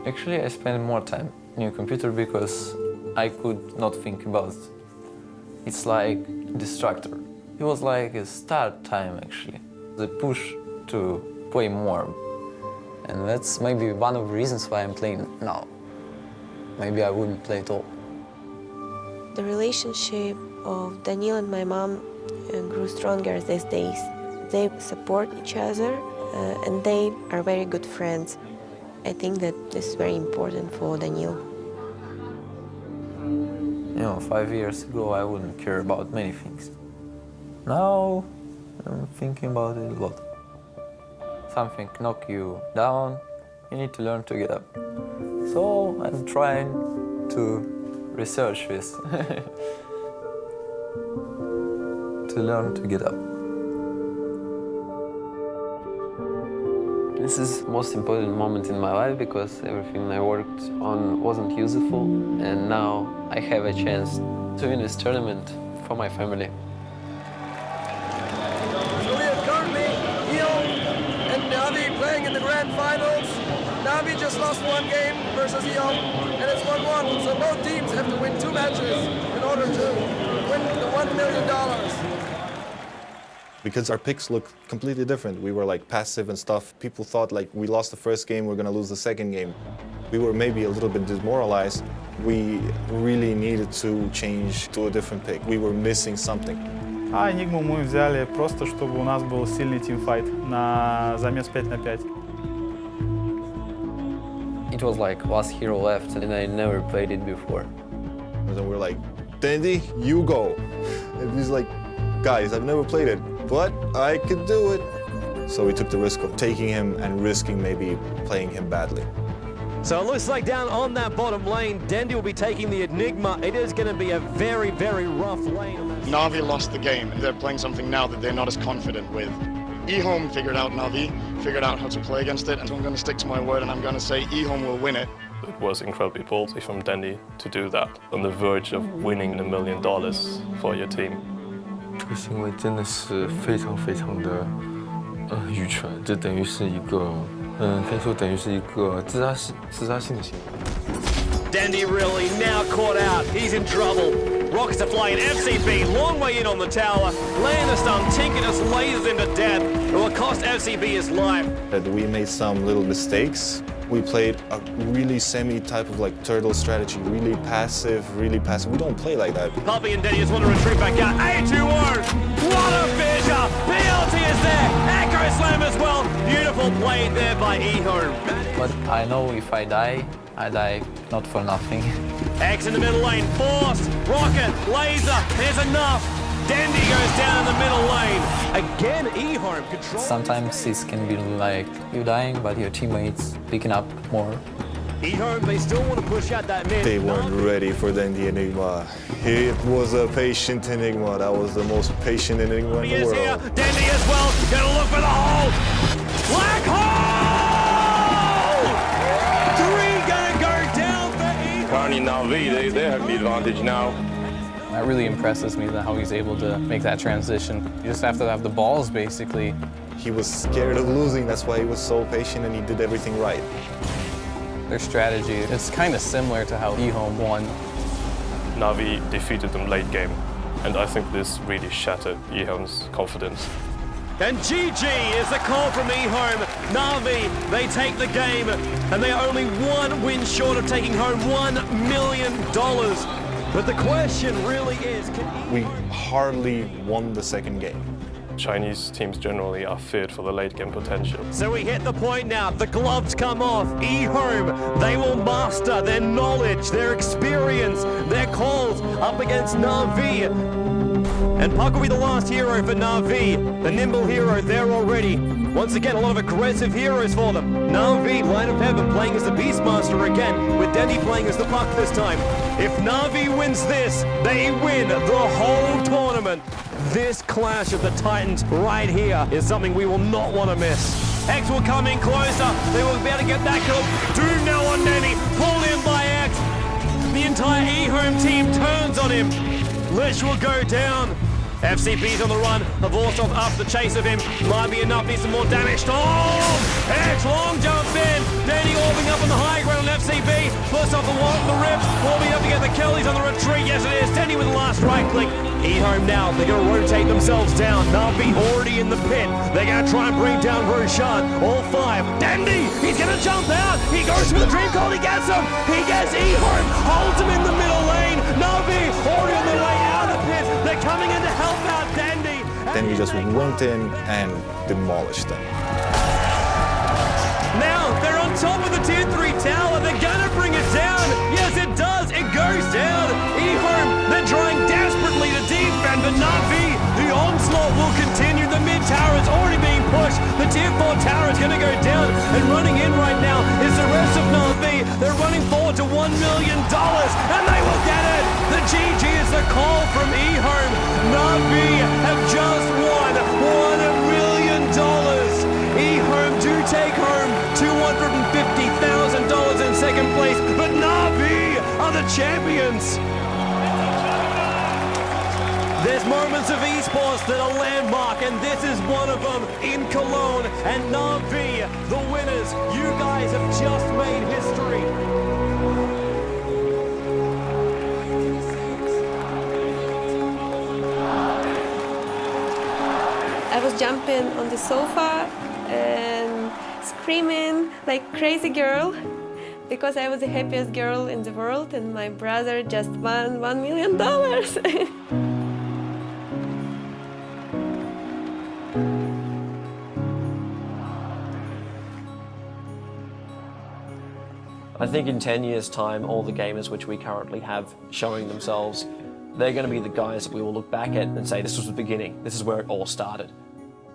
Actually, I spent more time in your computer because I could not think about it. It's like distractor. It was like a start time, actually. The push to play more. And that's maybe one of the reasons why I'm playing now. Maybe I wouldn't play at all. The relationship of Daniil and my mom grew stronger these days. They support each other and they are very good friends. I think that this is very important for Daniil. You know, 5 years ago I wouldn't care about many things. Now I'm thinking about it a lot. Something knock you down, you need to learn to get up. So I'm trying to research this, to learn to get up. This is the most important moment in my life because everything I worked on wasn't useful, and now I have a chance to win this tournament for my family. So we have currently Eon and Navi playing in the grand finals. Navi just lost one game versus Eon, and it's 1-1. So both teams have to win 2 matches in order to win the $1 million. Because our picks look completely different. We were like passive and stuff. People thought like we lost the first game, we're gonna lose the second game. We were maybe a little bit demoralized. We really needed to change to a different pick. We were missing something. А Enigmu мы взяли просто, чтобы у нас был сильный тимфайт на замес 5 на 5. It was like last hero left, and I never played it before. And we're like, Dandy, you go. And he's like, guys, I've never played it, but I could do it. So we took the risk of taking him and risking maybe playing him badly. So it looks like down on that bottom lane, Dandy will be taking the Enigma. It is going to be a very, very rough lane. Navi lost the game, and they're playing something now that they're not as confident with. eHome figured out Navi, figured out how to play against it, and so I'm going to stick to my word and I'm going to say eHome will win it. It was incredibly ballsy from Dandy to do that, on the verge of winning $1 million for your team. 这个行为真的是非常非常的愚蠢，这等于是一个可以说等于是一个自杀性的行为。 Dandy really now caught out. He's in trouble. Rockets are flying. FCB, long way in on the tower. Laying the stun. Tinker just lasers him to death. It will cost FCB his life. We made some little mistakes. We played a really semi-type of like turtle strategy, really passive, really passive. We don't play like that. Puppy and Dandy just want to retreat back out. A2-1. What a fissure. BLT is there. Echo Slam as well. Beautiful play there by eHome. But I know if I die not for nothing. X in the middle lane, forced, rocket, laser, there's enough. Dandy goes down in the middle lane. Again, eHome control. Sometimes this can be like you dying, but your teammates picking up more. eHome, they still want to push out that mid. They weren't ready for the Enigma. It was a patient Enigma. That was the most patient Enigma in the world. Here. Dandy as well, gonna look for the hole. Black hole! Currently Navi, they have the advantage now. That really impresses me, how he's able to make that transition. You just have to have the balls, basically. He was scared of losing, that's why he was so patient and he did everything right. Their strategy is kind of similar to how eHome won. Navi defeated them late game, and I think this really shattered eHome's confidence. And GG is the call from eHome. Navi, they take the game, and they are only 1 win short of taking home $1 million. But the question really is, we hardly won the second game. Chinese teams generally are feared for the late game potential. So we hit the point now, the gloves come off. eHome, they will master their knowledge, their experience, their calls up against Navi. And Puck will be the last hero for Navi, the nimble hero there already. Once again, a lot of aggressive heroes for them. Navi, Line of Heaven, playing as the Beastmaster again, with Dandy playing as the Puck this time. If Navi wins this, they win the whole tournament. This clash of the Titans right here is something we will not want to miss. X will come in closer. They will be able to get that kill. Doom now on Danny, pulled in by X. The entire eHome team turns on him. Lich will go down. FCB's on the run. Avorsov up the chase of him. Might be enough, needs some more damage. Oh! X long jump in. Danny orbing up on the high ground on FCB. First off the ribs. Orbing up to get the kill. He's on the retreat. Yes, it is. Danny with the last right click. E-Home now. They're going to rotate themselves down. Navi already in the pit. They're going to try and bring down Roshan. All five. Dandy! He's going to jump out. He goes for the dream call. He gets him. He gets E-Home. Holds him in the middle lane. Navi already on the way out of the pit. They're coming in to help out Dandy. Then we just went in and demolished them. Now they're on top of the tier 3 tower. They're gonna bring it down. Yes, it does. It goes down. E-Home, they're trying desperately to defend, but Navi, the onslaught will continue. The mid tower is already being pushed. The tier 4 tower is gonna go down, and running in right now is the rest of Navi. They're running forward to $1 million, and they will get it. The GG is the call from E-Home. Navi have just won $1 million. E-Home do take home $250,000 in second place, but Navi are the champions. There's moments of esports that are landmark, and this is one of them in Cologne. And Navi, the winners, you guys have just made history. I was jumping on the sofa and screaming like crazy girl because I was the happiest girl in the world and my brother just won $1 million. I think in 10 years' time, all the gamers which we currently have showing themselves, they're going to be the guys that we will look back at and say, this was the beginning, this is where it all started.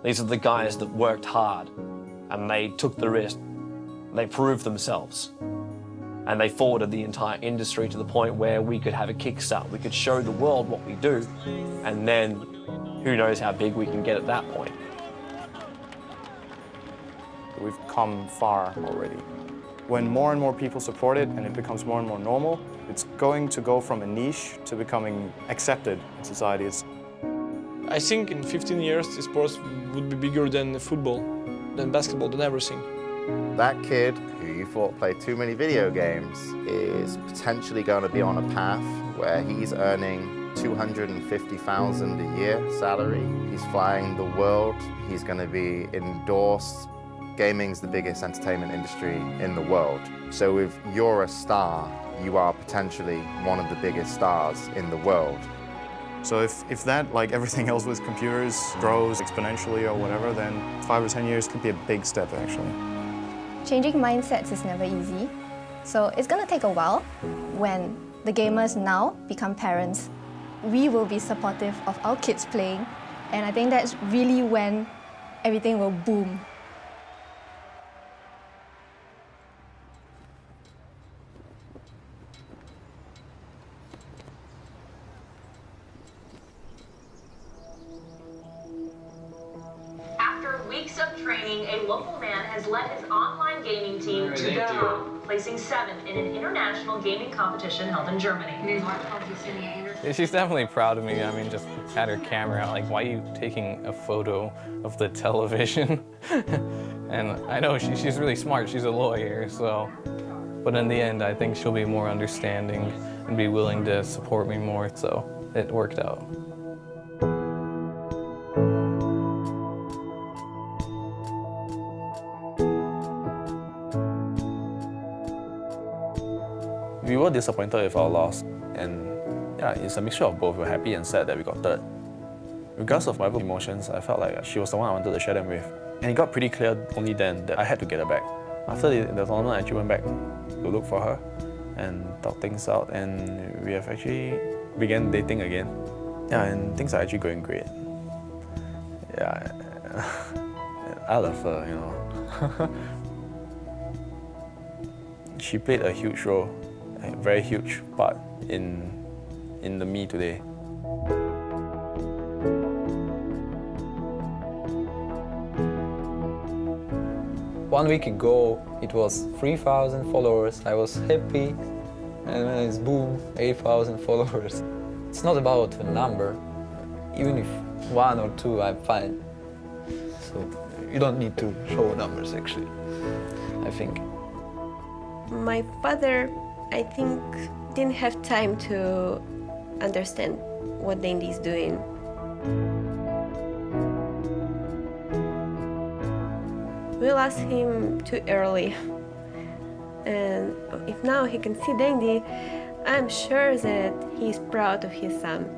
These are the guys that worked hard and they took the risk, they proved themselves, and they forwarded the entire industry to the point where we could have a kickstart, we could show the world what we do, and then who knows how big we can get at that point. We've come far already. When more and more people support it and it becomes more and more normal, it's going to go from a niche to becoming accepted in society. I think in 15 years, sports would be bigger than football, than basketball, than everything. That kid who you thought played too many video games is potentially going to be on a path where he's earning $250,000 a year salary. He's flying the world. He's going to be endorsed. Gaming's the biggest entertainment industry in the world. So if you're a star, you are potentially one of the biggest stars in the world. So if that, like everything else with computers, grows exponentially or whatever, then 5 or 10 years could be a big step, actually. Changing mindsets is never easy. So it's going to take a while. When the gamers now become parents, we will be supportive of our kids playing. And I think that's really when everything will boom. Weeks of training, a local man has led his online gaming team to go, placing 7th in an international gaming competition held in Germany. Yeah, she's definitely proud of me. I mean, just had her camera out, like, why are you taking a photo of the television? And I know she's really smart, she's a lawyer, so. But in the end, I think she'll be more understanding and be willing to support me more, so it worked out. We were disappointed with our loss, and yeah, it's a mixture of both. We're happy and sad that we got third. Regardless of whatever emotions, I felt like she was the one I wanted to share them with. And it got pretty clear only then that I had to get her back. After the tournament, I actually went back to look for her and talk things out, and we have actually began dating again. Yeah, and things are actually going great. Yeah, I love her, you know. She played a huge role, a very huge part in the me today. One week ago, it was 3,000 followers. I was happy, and then it's boom, 8,000 followers. It's not about the number. Even if 1 or 2, I'm fine. So you don't need to show numbers, actually, I think. My father, I think, didn't have time to understand what Dandy is doing. We lost him too early. And if now he can see Dandy, I'm sure that he's proud of his son.